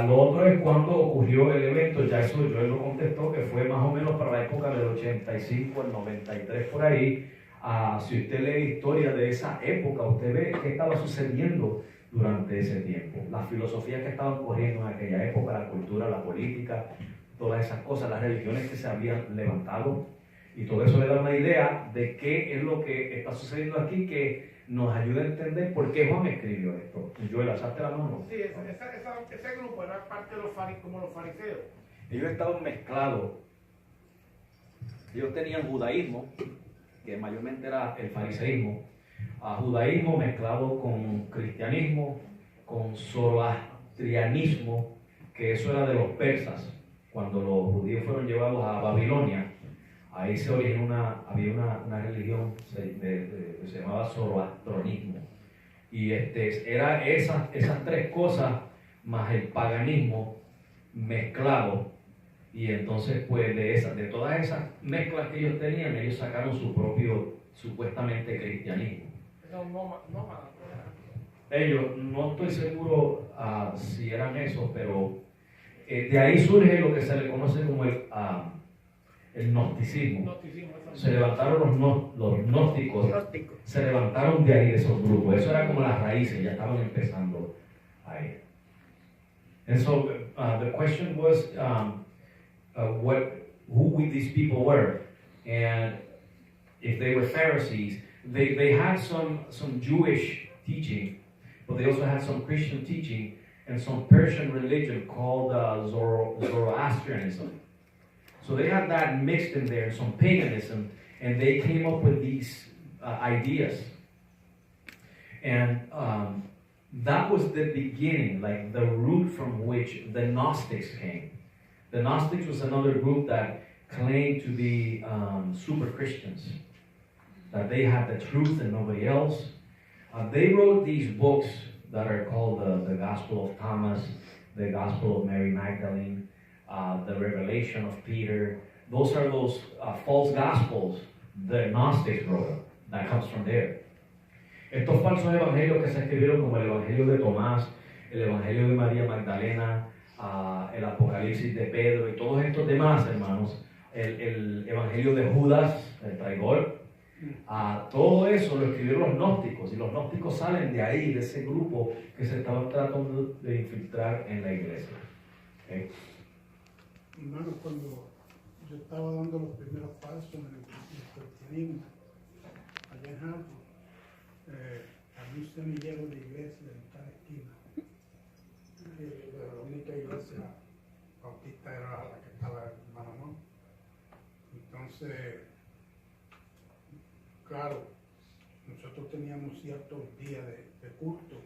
Lo otro es cuando ocurrió el evento, ya eso yo lo contestó, que fue más o menos para la época del 85 al 93 por ahí. Si usted lee historia de esa época, usted ve qué estaba sucediendo durante ese tiempo. Las filosofías que estaban corriendo en aquella época, la cultura, la política, todas esas cosas, las religiones que se habían levantado. Y todo eso le da una idea de qué es lo que está sucediendo aquí, que nos ayuda a entender por qué Juan escribió esto. Joel, ¿alzaste la mano? Sí, ese grupo era parte de como los fariseos. Ellos estaban mezclados. Ellos tenían judaísmo, que mayormente era el fariseísmo, judaísmo mezclado con cristianismo, con zoroastrianismo, que eso era de los persas. Cuando los judíos fueron llevados a Babilonia, ahí se originó había una religión que se llamaba zoroastrianismo. Y era esas tres cosas más el paganismo mezclado. Y entonces, pues, de todas esas mezclas que ellos tenían, ellos sacaron su propio, supuestamente, cristianismo. Ellos, no estoy seguro si eran esos, pero de ahí surge lo que se le conoce como el gnosticismo. Se levantaron los gnósticos, se levantaron de ahí, de esos grupos. Eso era como las raíces, ya estaban empezando ahí. And so the question was who these people were, and if they were Pharisees. They had some Jewish teaching, but they also had some Christian teaching and some Persian religion called Zoroastrianism. So they had that mixed in there, some paganism, and they came up with these ideas. And that was the beginning, like the root from which the Gnostics came. The Gnostics was another group that claimed to be super Christians, that they had the truth and nobody else. They wrote these books that are called the Gospel of Thomas, the Gospel of Mary Magdalene, the Revelation of Peter. Those are those false gospels the Gnostics wrote. That comes from there. Estos falsos evangelios que se escribieron, como el Evangelio de Tomás, el Evangelio de María Magdalena, el Apocalipsis de Pedro y todos estos demás, hermanos, el Evangelio de Judas, el traidor, todo eso lo escribieron los gnósticos, y los gnósticos salen de ahí, de ese grupo que se estaban tratando de infiltrar en la iglesia. ¿Okay? Hermano, cuando yo estaba dando los primeros pasos en el cristianismo, allá en Harvard, a mí se me llevó la iglesia en cada esquina. La única iglesia bautista era la que estaba en Manamón. Entonces, claro, nosotros teníamos ciertos días de culto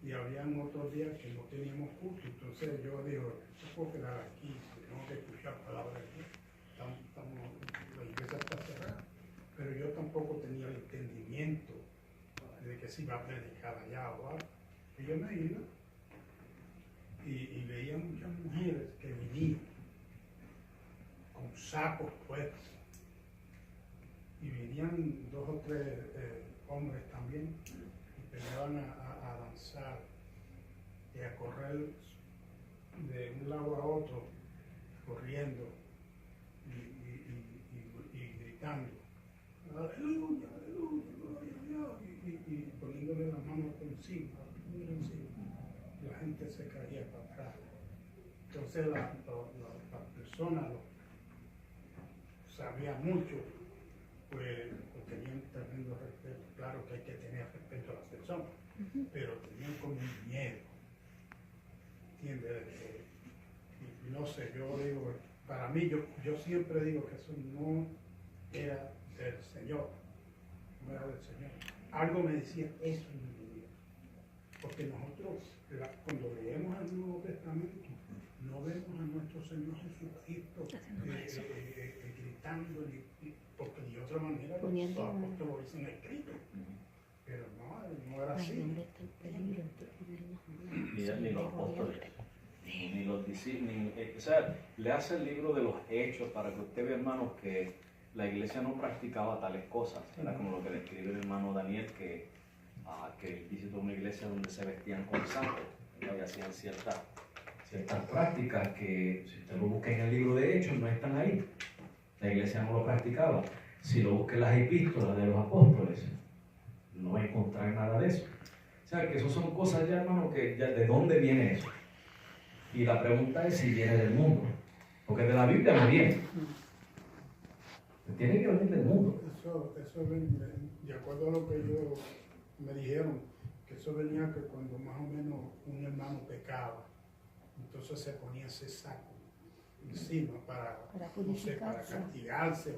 y habían otros días que no teníamos culto. Entonces yo digo, yo puedo quedar aquí, tengo que escuchar palabras de Dios. La iglesia está cerrada, pero yo tampoco tenía el entendimiento de que se iba a predicar allá o algo. Y yo me iba y veía muchas mujeres que venían con sacos puestos. Y venían 2 o 3 hombres también y peleaban a danzar y a correr de un lado a otro, corriendo y gritando, aleluya, aleluya, gloria a Dios, y poniéndole las manos por encima. La gente se caía para atrás. Entonces las personas sabían mucho, pues tenían tremendo respeto. Claro que hay que tener respeto a las personas, pero tenían como un miedo, ¿entiendes? Y no sé, yo digo, para mí, yo siempre digo que eso no era del Señor, no era del Señor. Algo me decía, eso no es de Dios. Porque nosotros, cuando leemos el Nuevo Testamento, no vemos a nuestro Señor Jesucristo gritando, porque de otra manera los apóstoles lo dicen escrito. Pero no era así. Ni los apóstoles. ni los discípulos, o sea, le hace el libro de los Hechos para que usted vea, hermanos, que la iglesia no practicaba tales cosas, ¿verdad? Como lo que describe el hermano Daniel, que visitó una iglesia donde se vestían con saco, y hacían ciertas prácticas que, si usted lo busca en el libro de Hechos, no están ahí. La iglesia no lo practicaba. Si lo busca en las epístolas de los apóstoles, no va a encontrar nada de eso. O sea, que eso son cosas ya, hermano, que ya, ¿de dónde viene eso? Y la pregunta es si viene del mundo. Porque de la Biblia no viene. Tiene que venir del mundo. Eso de acuerdo a lo que me dijeron, que eso venía que cuando más o menos un hermano pecaba, entonces se ponía ese saco encima para no sé, para castigarse.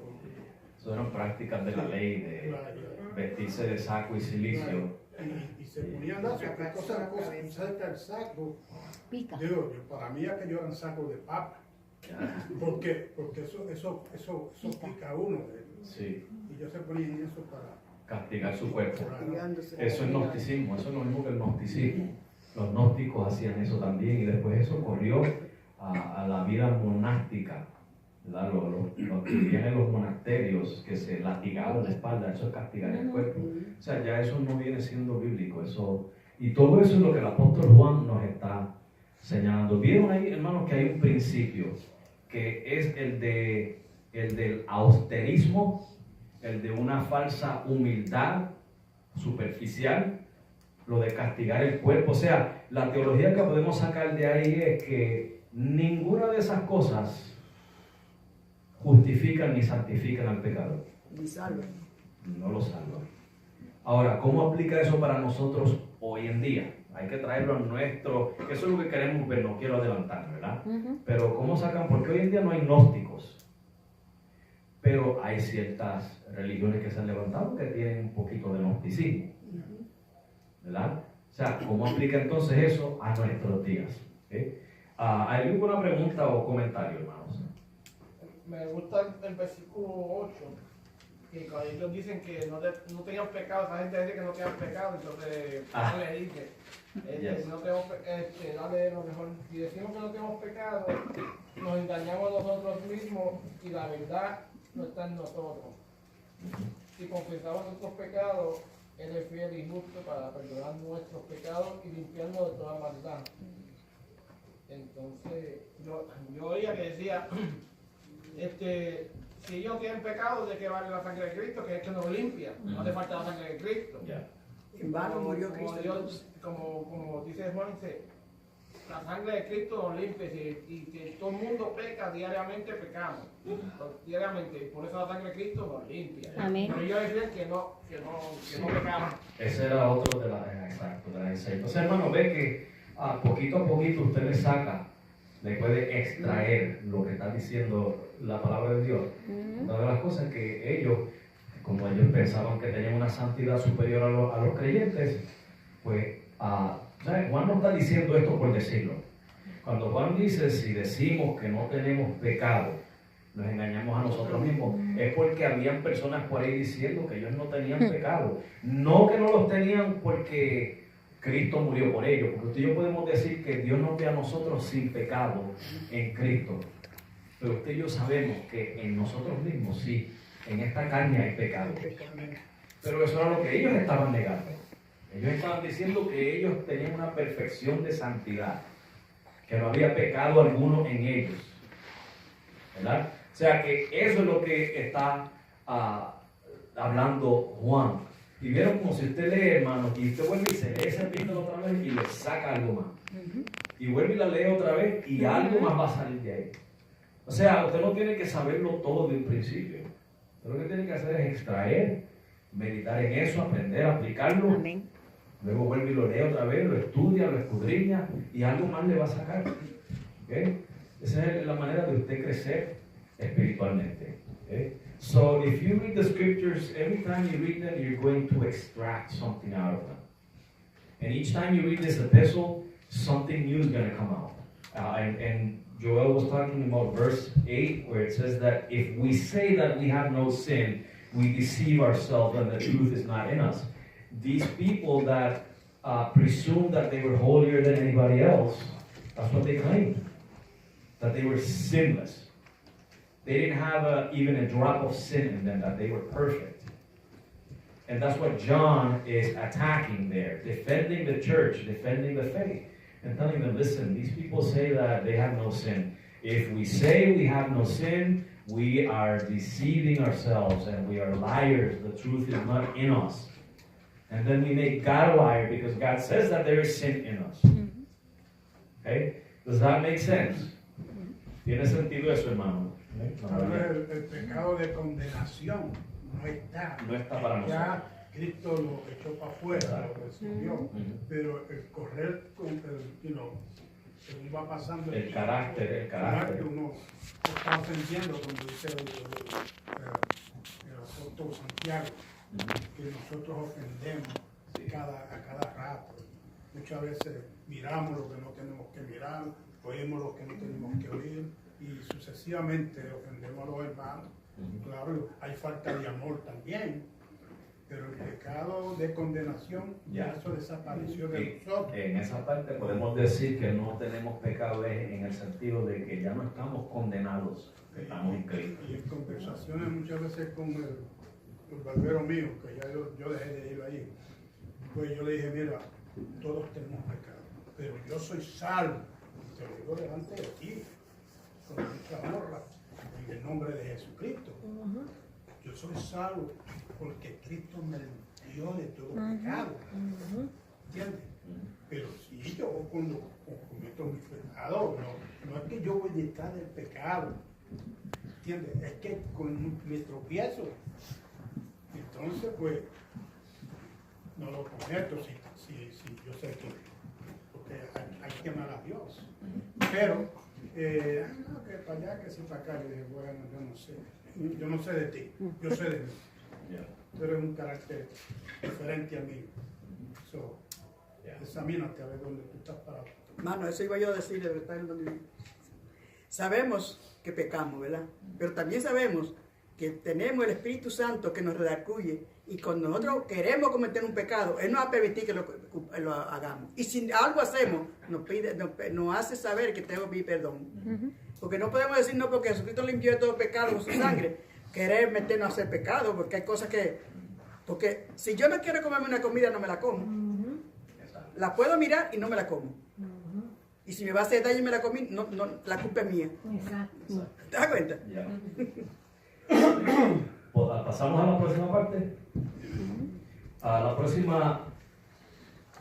Eso eran prácticas de la ley, de vestirse de saco y cilicio. Y se ponían las cosas cerca del saco. Pica. Digo, para mí aquello eran sacos de papa. Porque eso pica a uno. Sí. Y ellos se ponían eso para Castigar su cuerpo. Castigándose. Eso es gnosticismo, eso es lo mismo que el gnosticismo. Los gnósticos hacían eso también y después eso corrió a la vida monástica. ¿Verdad? Los que vivían en los monasterios, que se latigaban la espalda, eso es castigar el cuerpo. O sea, ya eso no viene siendo bíblico. Y todo eso es lo que el apóstol Juan nos está señalando. Vieron ahí, hermanos, que hay un principio que es el del austerismo, el de una falsa humildad superficial, lo de castigar el cuerpo. O sea, la teología que podemos sacar de ahí es que ninguna de esas cosas justifican ni santifican al pecador. Ni salvan. No lo salvan. Ahora, ¿cómo aplica eso para nosotros hoy en día? Hay que traerlo a nuestro... Eso es lo que queremos ver, no quiero adelantar, ¿verdad? Pero ¿cómo sacan? Porque hoy en día no hay gnósticos. Pero hay ciertas religiones que se han levantado que tienen un poquito de gnosticismo. ¿Verdad? O sea, ¿cómo aplica entonces eso a nuestros días? ¿Okay? ¿Hay alguna pregunta o comentario, hermanos? Me gusta el versículo 8, que cuando ellos dicen que no tenían pecado, esa gente dice que no tenían pecado, entonces le dice, no tenemos, dale lo mejor, si decimos que no tenemos pecado, nos engañamos nosotros mismos y la verdad no está en nosotros. Si confesamos nuestros pecados, Él es fiel y justo para perdonar nuestros pecados y limpiarnos de toda maldad. Entonces, yo oía que decía, si ellos tienen pecado, ¿de qué vale la sangre de Cristo? Que es que nos limpia, no hace falta la sangre de Cristo. En vano murió Cristo. Como dice Juan, dice, la sangre de Cristo nos limpia y que todo el mundo peca, diariamente pecamos. Diariamente, por eso la sangre de Cristo nos limpia. Amén. Pero ellos decían que no pecamos. Ese era otro de las enseñanzas. Entonces, hermano, ve que poquito a poquito usted le saca, le puede extraer lo que está diciendo la palabra de Dios. Una de las cosas que ellos, como ellos pensaban que tenían una santidad superior a los creyentes, pues Juan no está diciendo esto por decirlo. Cuando Juan dice, si decimos que no tenemos pecado, nos engañamos a nosotros mismos, es porque habían personas por ahí diciendo que ellos no tenían pecado. No que no los tenían porque Cristo murió por ellos, porque usted y yo podemos decir que Dios nos ve a nosotros sin pecado en Cristo, pero usted y yo sabemos que en nosotros mismos sí, en esta carne hay pecado. Pero eso era lo que ellos estaban negando. Ellos estaban diciendo que ellos tenían una perfección de santidad, que no había pecado alguno en ellos, ¿verdad? O sea que eso es lo que está hablando Juan. Y vieron como si usted lee, hermano, y usted vuelve y se lee esa epístola otra vez y le saca algo más. Y vuelve y la lee otra vez y algo más va a salir de ahí. O sea, usted no tiene que saberlo todo de un principio. Usted lo que tiene que hacer es extraer, meditar en eso, aprender a aplicarlo. Amén. Luego vuelve y lo lee otra vez, lo estudia, lo escudriña y algo más le va a sacar. ¿Okay? Esa es la manera de usted crecer espiritualmente. ¿Okay? So if you read the scriptures, every time you read them, you're going to extract something out of them. And each time you read this epistle, something new is going to come out. And Joel was talking about verse 8, where it says that if we say that we have no sin, we deceive ourselves and the truth is not in us. These people that presumed that they were holier than anybody else That's what they claimed, that they were sinless. They didn't have even a drop of sin in them, that they were perfect. And that's what John is attacking there, defending the church, defending the faith, and telling them, listen, these people say that they have no sin. If we say we have no sin, we are deceiving ourselves and we are liars. The truth is not in us. And then we make God a liar because God says that there is sin in us. Okay? Does that make sense? ¿Tiene sentido eso, hermano? Ahora el pecado de condenación no está. No está para nosotros. Ya Cristo lo echó para afuera, lo resolvió. Pero el correr con el, según va pasando el carácter. Uno está ofendiendo, como dice el apóstol Santiago, que nosotros ofendemos a cada rato. Muchas veces miramos lo que no tenemos que mirar, oímos lo que no tenemos que oír y sucesivamente ofendemos a los hermanos. Claro, hay falta de amor también, pero el pecado de condenación ya eso desapareció de nosotros. En esa parte podemos decir que no tenemos pecado en el sentido de que ya no estamos condenados, que estamos en Cristo. Y en conversaciones muchas veces con el barbero mío, que ya yo dejé de ir ahí, pues yo le dije, mira, todos tenemos pecado, pero yo soy salvo, y te lo digo delante de ti, con mucha honra, en el nombre de Jesucristo. Yo soy salvo porque Cristo me limpió de todo pecado. ¿Entiendes? Pero si yo cuando cometo mis pecados, no es que yo voy detrás del pecado. ¿Entiendes? Es que con mi tropiezo. Entonces, pues, no lo cometo si yo sé que porque hay que amar a Dios. Pero, no, que para allá, que si para acá, yo dije, bueno, yo no sé. Yo no sé de ti, yo sé de mí. Tú eres un carácter diferente a mí. So, examínate a ver dónde tú estás parado. Mano, eso iba yo a decir, de verdad, sabemos que pecamos, ¿verdad? Pero también sabemos que tenemos el Espíritu Santo que nos redarguye y cuando nosotros queremos cometer un pecado, Él nos va a permitir que lo hagamos. Y si algo hacemos, nos hace saber que tenemos que pedir perdón. Porque no podemos decir, no, porque Jesucristo limpió de todo pecado con su sangre, querer meternos a hacer pecado, porque hay cosas que... Porque si yo no quiero comerme una comida, no me la como. La puedo mirar y no me la como. Y si me va a hacer daño y me la comí, no, la culpa es mía. Exacto. ¿Te das cuenta? Pasamos a la próxima parte. A la próxima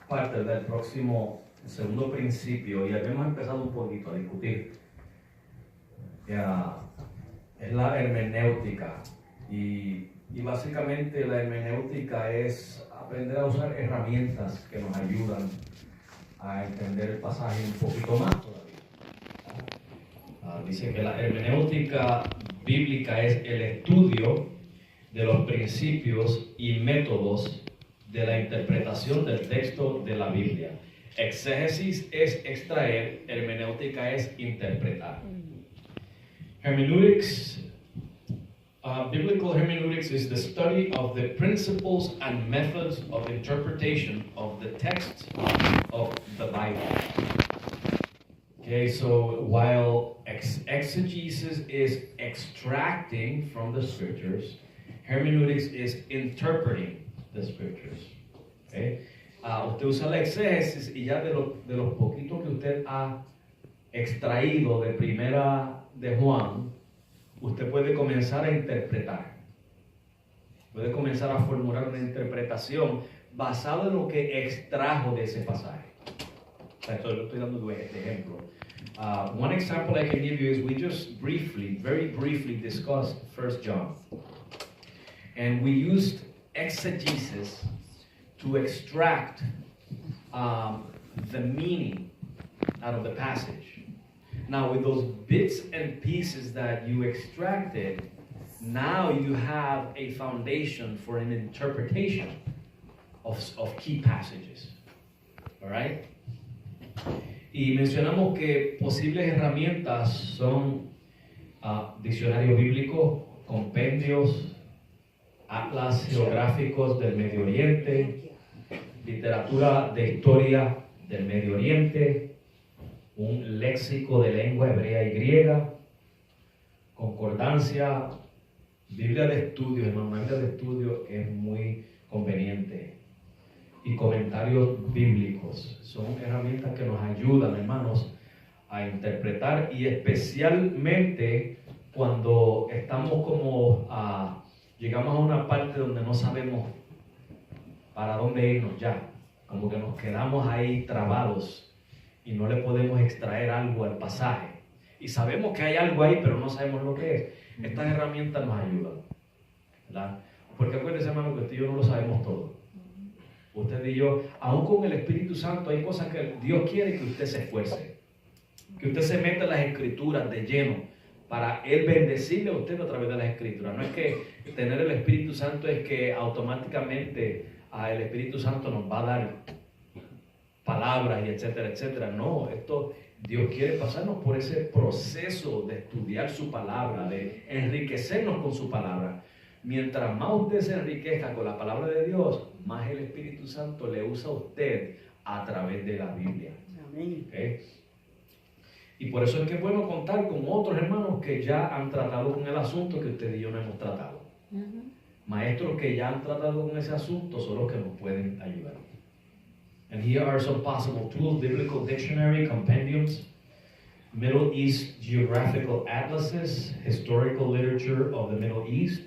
parte del próximo segundo principio, y habíamos empezado un poquito a discutir, es la hermenéutica. Y básicamente la hermenéutica es aprender a usar herramientas que nos ayudan a entender el pasaje un poquito más todavía. Dice que la hermenéutica bíblica es el estudio de los principios y métodos de la interpretación del texto de la Biblia. Exégesis es extraer, hermenéutica es interpretar. Hermeneutics, biblical hermeneutics is the study of the principles and methods of interpretation of the text of the Bible. Okay, so while exegesis is extracting from the scriptures, hermeneutics is interpreting the scriptures. Okay? Usted usa la exégesis y ya de los poquitos que usted ha extraído de primera de Juan, usted puede comenzar a interpretar. Puede comenzar a formular una interpretación basada en lo que extrajo de ese pasaje. Estoy dando de ejemplo. One example I can give you is we just very briefly discussed 1 John. And we used exegesis to extract the meaning out of the passage. Now, with those bits and pieces that you extracted, now you have a foundation for an interpretation of key passages. All right? Y mencionamos que posibles herramientas son diccionarios bíblicos, compendios, atlas geográficos del Medio Oriente, literatura de historia del Medio Oriente, un léxico de lengua hebrea y griega, concordancia, Biblia de estudio, hermano, Biblia de estudio es muy conveniente. Y comentarios bíblicos son herramientas que nos ayudan, hermanos, a interpretar, y especialmente cuando estamos como llegamos a una parte donde no sabemos para dónde irnos ya, como que nos quedamos ahí trabados y no le podemos extraer algo al pasaje y sabemos que hay algo ahí pero no sabemos lo que es. Estas herramientas nos ayudan, ¿verdad? Porque acuérdense, hermano, que usted y yo no lo sabemos todo. Usted y yo, aún con el Espíritu Santo, hay cosas que Dios quiere que usted se esfuerce, que usted se meta en las Escrituras de lleno para Él bendecirle a usted a través de las Escrituras. No es que tener el Espíritu Santo es que automáticamente el Espíritu Santo nos va a dar palabras y etcétera, etcétera. No, Dios quiere pasarnos por ese proceso de estudiar su palabra, de enriquecernos con su palabra. Mientras más usted se enriquezca con la palabra de Dios, más el Espíritu Santo le usa a usted a través de la Biblia. Amén. ¿Okay? Y por eso es que es bueno contar con otros hermanos que ya han tratado con el asunto que usted y yo no hemos tratado. Maestros que ya han tratado con ese asunto son los que nos pueden ayudar. And here are some possible tools: biblical dictionary, compendiums, Middle East geographical atlases, historical literature of the Middle East,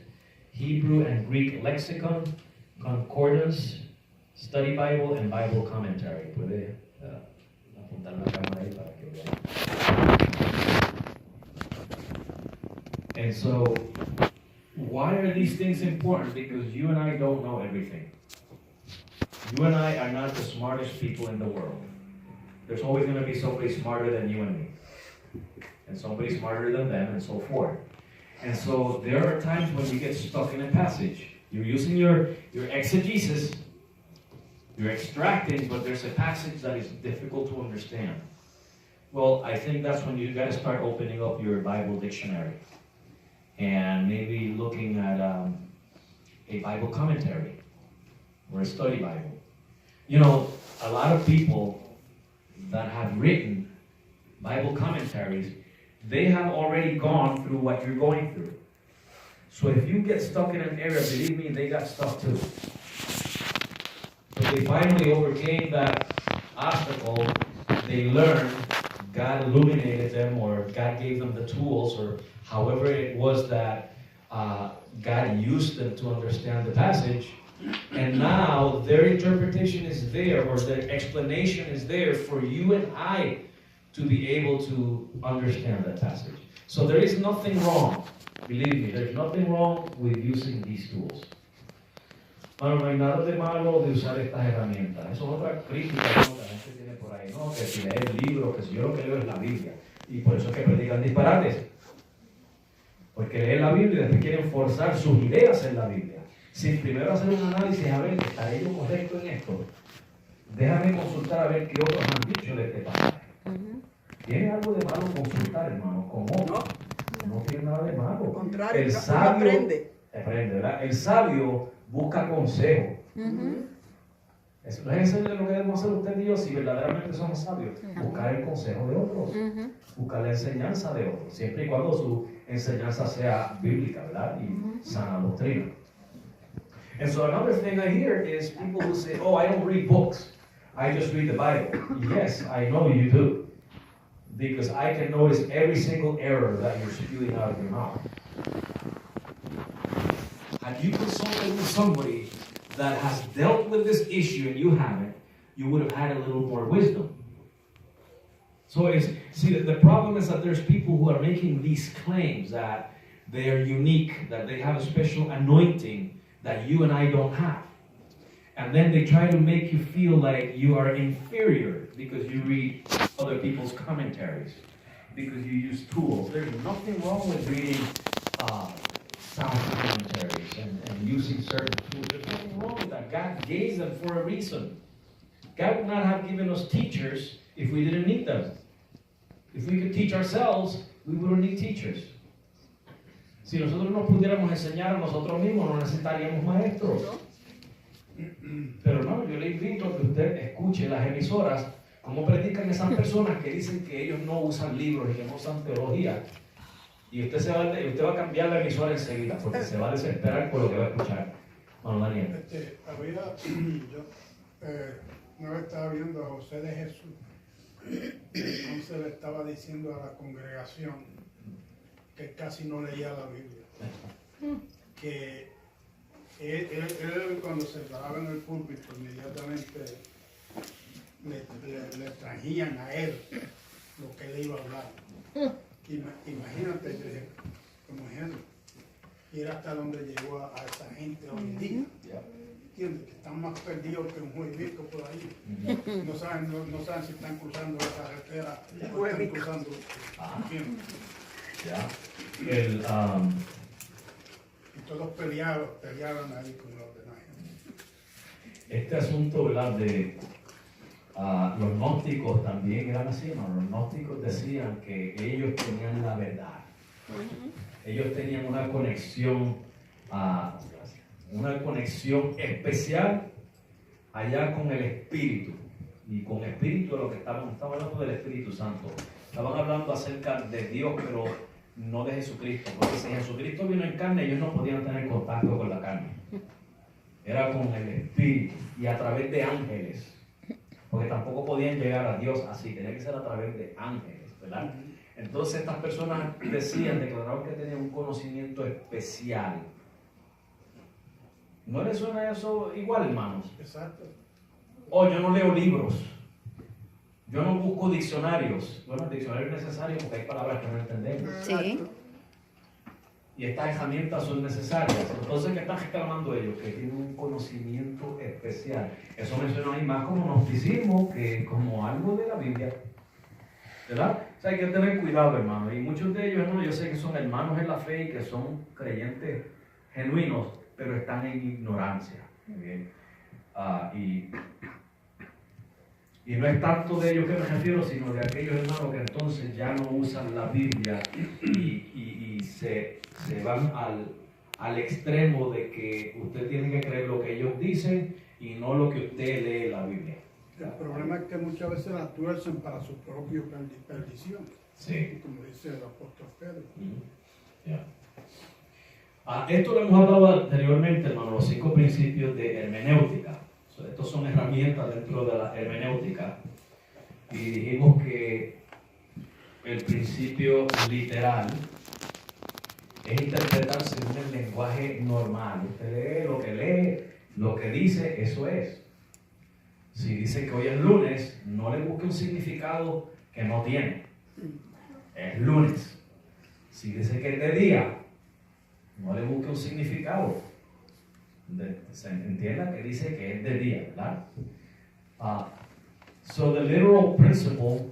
Hebrew and Greek lexicon, concordance, study Bible, and Bible commentary. Puede apuntar la cámara ahí para que vean. And so, why are these things important? Because you and I don't know everything. You and I are not the smartest people in the world. There's always going to be somebody smarter than you and me, and somebody smarter than them, and so forth. And so there are times when you get stuck in a passage. You're using your exegesis, you're extracting, but there's a passage that is difficult to understand. Well, I think that's when you got to start opening up your Bible dictionary and maybe looking at a Bible commentary or a study Bible. You know, a lot of people that have written Bible commentaries, they have already gone through what you're going through. So if you get stuck in an area, believe me, they got stuck too. But they finally overcame that obstacle. They learned, God illuminated them, or God gave them the tools, or however it was that God used them to understand the passage. And now their interpretation is there, or their explanation is there for you and I to be able to understand that passage. So there is nothing wrong, believe me, there's nothing wrong with using these tools. Bueno, no hay nada de malo de usar estas herramientas. Eso es otra crítica, ¿no? Que la gente tiene por ahí, ¿no? Que si lees libros, que si yo lo que leo es la Biblia. Y por eso es que predican disparates. Porque leen la Biblia y después quieren forzar sus ideas en la Biblia, sin primero hacer un análisis a ver, ¿estaré yo correcto en esto? Déjame consultar a ver qué otros han dicho de este pasaje. ¿Tiene algo de malo consultar, hermano, con otros? No tiene nada de malo. Al contrario, El uno sabio aprende, ¿verdad? El sabio busca consejo. Eso es lo que debemos hacer usted y yo si verdaderamente somos sabios. Buscar el consejo de otros. Buscar la enseñanza de otros. Siempre y cuando su enseñanza sea bíblica, ¿verdad? Y sana doctrina. And so another thing I hear is people who say, oh, I don't read books. I just read the Bible. Yes, I know you do. Because I can notice every single error that you're spewing out of your mouth. Had you consulted with somebody that has dealt with this issue and you haven't, you would have had a little more wisdom. So the problem is that there's people who are making these claims that they are unique, that they have a special anointing that you and I don't have. And then they try to make you feel like you are inferior because you read other people's commentaries, because you use tools. There's nothing wrong with reading sound commentaries and using certain tools. There's nothing wrong with that. God gave them for a reason. God would not have given us teachers if we didn't need them. If we could teach ourselves, we wouldn't need teachers. Si nosotros nos pudiéramos enseñar a nosotros mismos, no necesitaríamos maestros. Pero no, yo le invito a que usted escuche las emisoras ¿Cómo predican esas personas que dicen que ellos no usan libros y que no usan teología? Y usted va a cambiar la emisora enseguida porque se va a desesperar por lo que va a escuchar. Bueno, Daniel. Yo una vez estaba viendo a José de Jesús. Entonces le estaba diciendo a la congregación que casi no leía la Biblia. Que él cuando se paraba en el púlpito inmediatamente le trajían a él lo que él iba a hablar. Imagínate, yo dije, como ejemplo, y era hasta donde llegó a esa gente hoy en día. ¿Entiendes? Que están más perdidos que un jueguito por ahí. No saben si están cruzando la carretera o están cruzando el tiempo. Y todos peleaban ahí con los demás. Este asunto, ¿verdad? De los gnósticos también eran así, ¿no? Los gnósticos decían que ellos tenían la verdad. Ellos tenían una conexión especial allá con el Espíritu. Y con Espíritu es lo que estaban hablando del Espíritu Santo. Estaban hablando acerca de Dios, pero no de Jesucristo. Porque si Jesucristo vino en carne, ellos no podían tener contacto con la carne. Era con el Espíritu y a través de ángeles. Porque tampoco podían llegar a Dios así, tenía que ser a través de ángeles, ¿verdad? Entonces estas personas declararon que tenían un conocimiento especial. ¿No les suena eso igual, hermanos? Exacto. Yo no leo libros. Yo no busco diccionarios. Bueno, el diccionario es necesario porque hay palabras que no entendemos. Sí. Y estas herramientas son necesarias. Entonces, ¿qué están reclamando ellos? Que tienen un conocimiento especial. Eso me suena a mí más como gnosticismo que como algo de la Biblia. ¿Verdad? O sea, hay que tener cuidado, hermano. Y muchos de ellos, hermano, yo sé que son hermanos en la fe y que son creyentes genuinos, pero están en ignorancia. ¿Bien? Y no es tanto de ellos que me refiero, sino de aquellos hermanos que entonces ya no usan la Biblia y se van al extremo de que usted tiene que creer lo que ellos dicen y no lo que usted lee en la Biblia. El problema es que muchas veces la tuercen para su propia perdición. Sí. Como dice el apóstol Pedro. Esto lo hemos hablado anteriormente, hermano, los 5 principios de hermenéutica. Estos son herramientas dentro de la hermenéutica. Y dijimos que el principio literal es interpretar según el lenguaje normal. Usted lee, lo que dice, eso es. Si dice que hoy es lunes, no le busque un significado que no tiene. Es lunes. Si dice que es de día, no le busque un significado. Se entienda que dice que es de día, ¿verdad? So the literal principle,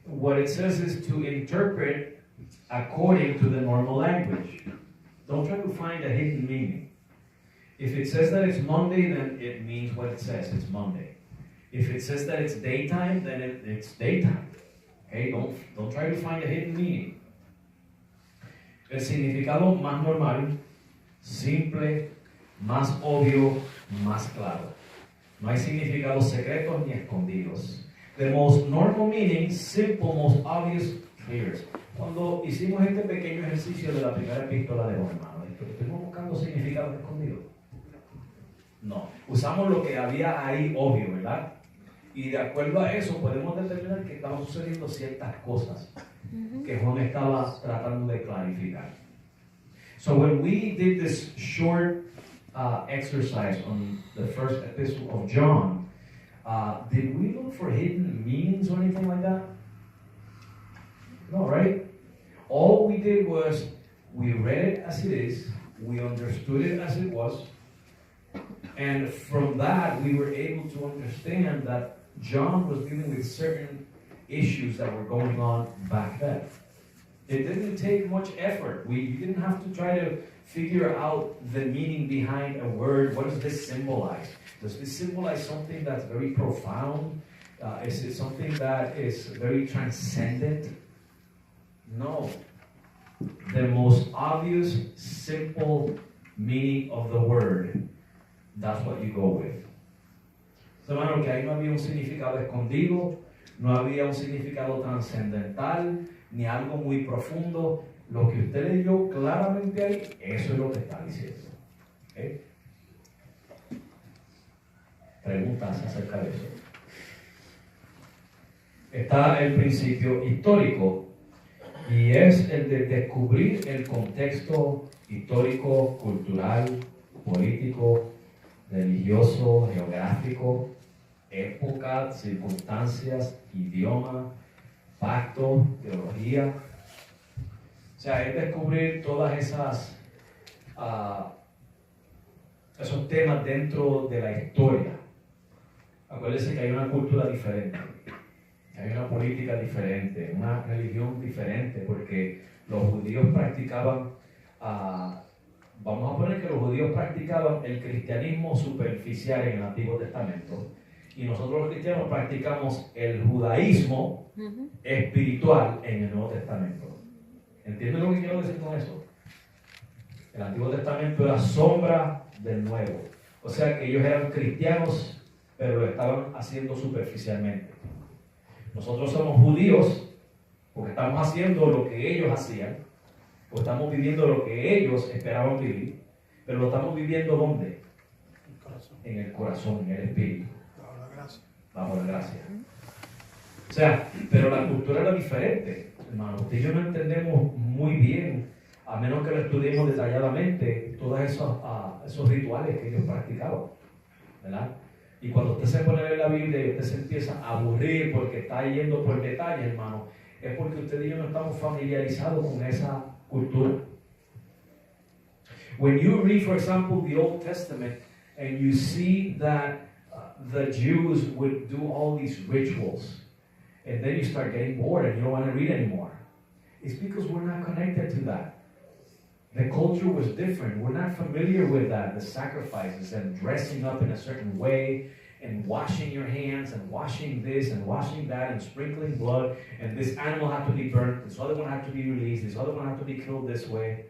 what it says is to interpret according to the normal language. Don't try to find a hidden meaning. If it says that it's Monday, then it means what it says, it's Monday. If it says that it's daytime, then it's daytime. Okay, don't try to find a hidden meaning. El significado más normal, simple, más obvio, más claro. No hay significados secretos ni escondidos. The most normal meaning, simple, most obvious, clear. Cuando hicimos este pequeño ejercicio de la primera epístola de Juan, hermano, ¿estuvimos buscando significados escondidos? No. Usamos lo que había ahí obvio, ¿verdad? Y de acuerdo a eso podemos determinar que estaban sucediendo ciertas cosas que Juan estaba tratando de clarificar. So when we did this short exercise on the first epistle of John, did we look for hidden meanings or anything like that? No, right? All we did was we read it as it is, we understood it as it was, and from that we were able to understand that John was dealing with certain issues that were going on back then. It didn't take much effort. You didn't have to try to figure out the meaning behind a word. What does this symbolize? Does this symbolize something that's very profound? Is it something that is very transcendent? No. The most obvious, simple meaning of the word, that's what you go with. Hermano, que ahí no había un significado escondido, no había un significado trascendental, ni algo muy profundo. Lo que usted leyó claramente ahí, eso es lo que está diciendo. ¿Okay? Preguntas acerca de eso. Está el principio histórico y es el de descubrir el contexto histórico, cultural, político, religioso, geográfico, época, circunstancias, idioma, pacto, teología. O sea, es descubrir todas esos temas dentro de la historia. Acuérdense que hay una cultura diferente, hay una política diferente, una religión diferente, porque los judíos practicaban, vamos a poner que los judíos practicaban el cristianismo superficial en el Antiguo Testamento, y nosotros los cristianos practicamos el judaísmo espiritual en el Nuevo Testamento. ¿Entienden lo que quiero decir con eso? El Antiguo Testamento era sombra del Nuevo. O sea que ellos eran cristianos, pero lo estaban haciendo superficialmente. Nosotros somos judíos porque estamos haciendo lo que ellos hacían, o estamos viviendo lo que ellos esperaban vivir, pero lo estamos viviendo ¿dónde? En el corazón, en el espíritu. Bajo la gracia. Bajo la gracia. O sea, pero la cultura era diferente, hermano. Usted y yo no entendemos muy bien, a menos que lo estudiemos detalladamente, todos esos rituales que ellos practicaban, ¿verdad? Y cuando usted se pone a leer la Biblia y usted se empieza a aburrir porque está yendo por detalles, hermano, es porque usted y yo no estamos familiarizados con esa cultura. When you read, for example, the Old Testament, and you see that the Jews would do all these rituals, and then you start getting bored and you don't want to read anymore. It's because we're not connected to that. The culture was different. We're not familiar with that, the sacrifices and dressing up in a certain way and washing your hands and washing this and washing that and sprinkling blood, and this animal had to be burnt, this other one had to be released, this other one had to be killed this way.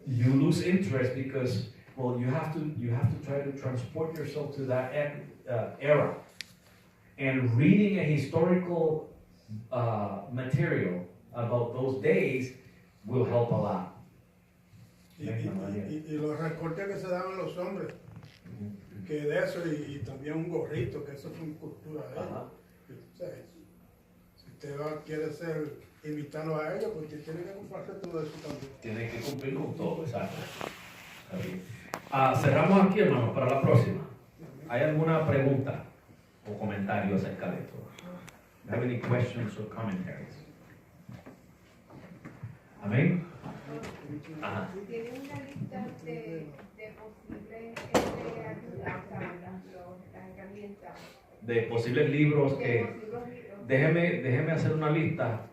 You lose interest because, well, you have to try to transport yourself to that era. And reading a historical material about those days will help a lot. Y los recortes que se daban los hombres, que de eso, y también un gorrito, que eso es una cultura de ellos. O sea, si usted quiere imitarlo a ellos, pues usted tiene que comprarse todo eso también. Tiene que cumplir con todo, exacto. Cerramos aquí, hermanos, para la próxima. ¿Hay alguna pregunta o comentario acerca de esto? Do you have any questions or commentaries? Amén. Ajá. Tiene una lista de posibles ayudas, las herramientas. De posibles libros que... Déjeme hacer una lista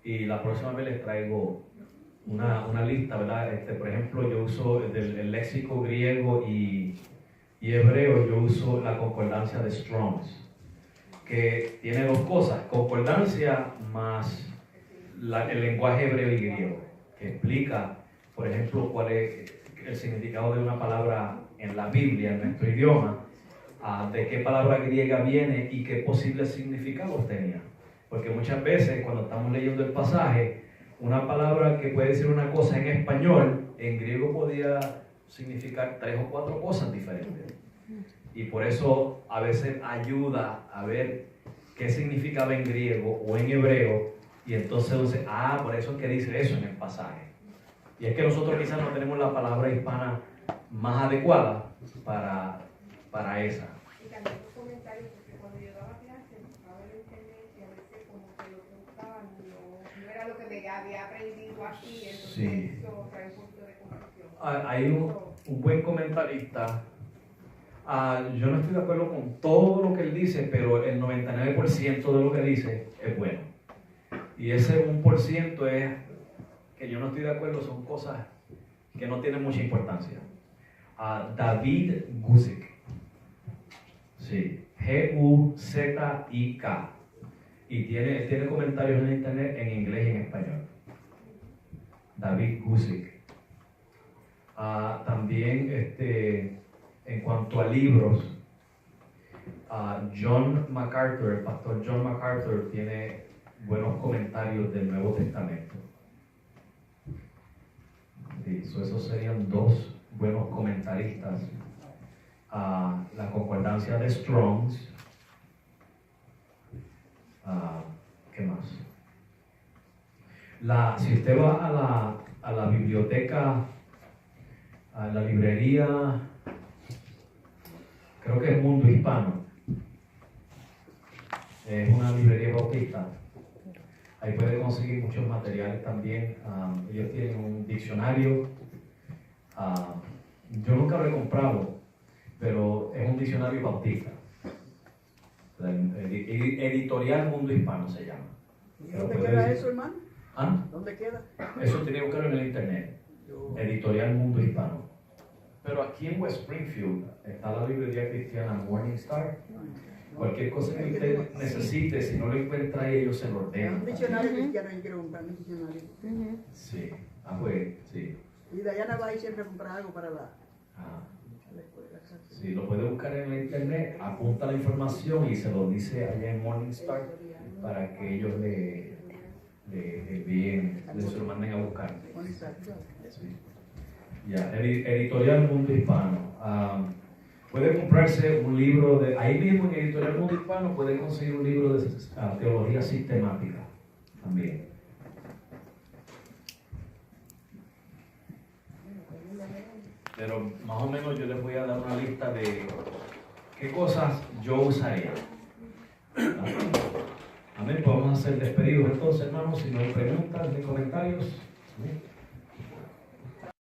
y la próxima vez les traigo una lista, ¿verdad? Por ejemplo, yo uso el léxico griego y hebreo, yo uso la concordancia de Strong's, que tiene dos cosas, concordancia más el lenguaje hebreo y griego, que explica, por ejemplo, cuál es el significado de una palabra en la Biblia, en nuestro idioma, de qué palabra griega viene y qué posibles significados tenía. Porque muchas veces cuando estamos leyendo el pasaje, una palabra que puede decir una cosa en español, en griego podía significar 3 o 4 cosas diferentes. Y por eso a veces ayuda a ver qué significaba en griego o en hebreo, y entonces dice, por eso es que dice eso en el pasaje. Y es que nosotros quizás no tenemos la palabra hispana más adecuada para esa. Y también un comentario, porque cuando yo daba clases, estaba en internet y a veces como que lo que buscaban no era lo que me había aprendido aquí, entonces Sí. eso trae un poquito de confusión. Hay un buen comentarista. Yo no estoy de acuerdo con todo lo que él dice, pero el 99% de lo que dice es bueno. Y ese 1% es que yo no estoy de acuerdo, son cosas que no tienen mucha importancia. David Guzik. Sí, G-U-Z-I-K. Y tiene comentarios en internet en inglés y en español. David Guzik. También en cuanto a libros, John MacArthur, el pastor John MacArthur, tiene buenos comentarios del Nuevo Testamento. Sí, esos serían dos buenos comentaristas. La concordancia de Strong's. ¿Qué más? Si usted va a la biblioteca, a la librería, creo que es Mundo Hispano, es una librería bautista, ahí puede conseguir muchos materiales también. Ellos tienen un diccionario, yo nunca lo he comprado, pero es un diccionario bautista. Editorial Mundo Hispano se llama. ¿Y dónde queda eso, hermano? ¿Dónde queda? Eso tiene que buscarlo en el internet. Editorial Mundo Hispano. Pero aquí en West Springfield está la librería cristiana Morningstar. Cualquier cosa que usted necesite, si no lo encuentra ahí, ellos se lo ordenan. Un diccionario cristiano, yo quiero comprar un diccionario. Sí. Pues, sí. Y Dayana va a ir siempre a comprar algo para la escuela. Sí, lo puede buscar en el internet, apunta la información y se lo dice allá en Morningstar para que ellos le envíen, se lo manden a buscar. Sí. Ya, Editorial Mundo Hispano. Puede comprarse un libro ahí mismo en Editorial Mundo Hispano puede conseguir un libro de teología sistemática también. Pero más o menos yo les voy a dar una lista de qué cosas yo usaría. Amén. Podemos hacer despedidos entonces, hermanos, si no hay preguntas ni comentarios. Amén.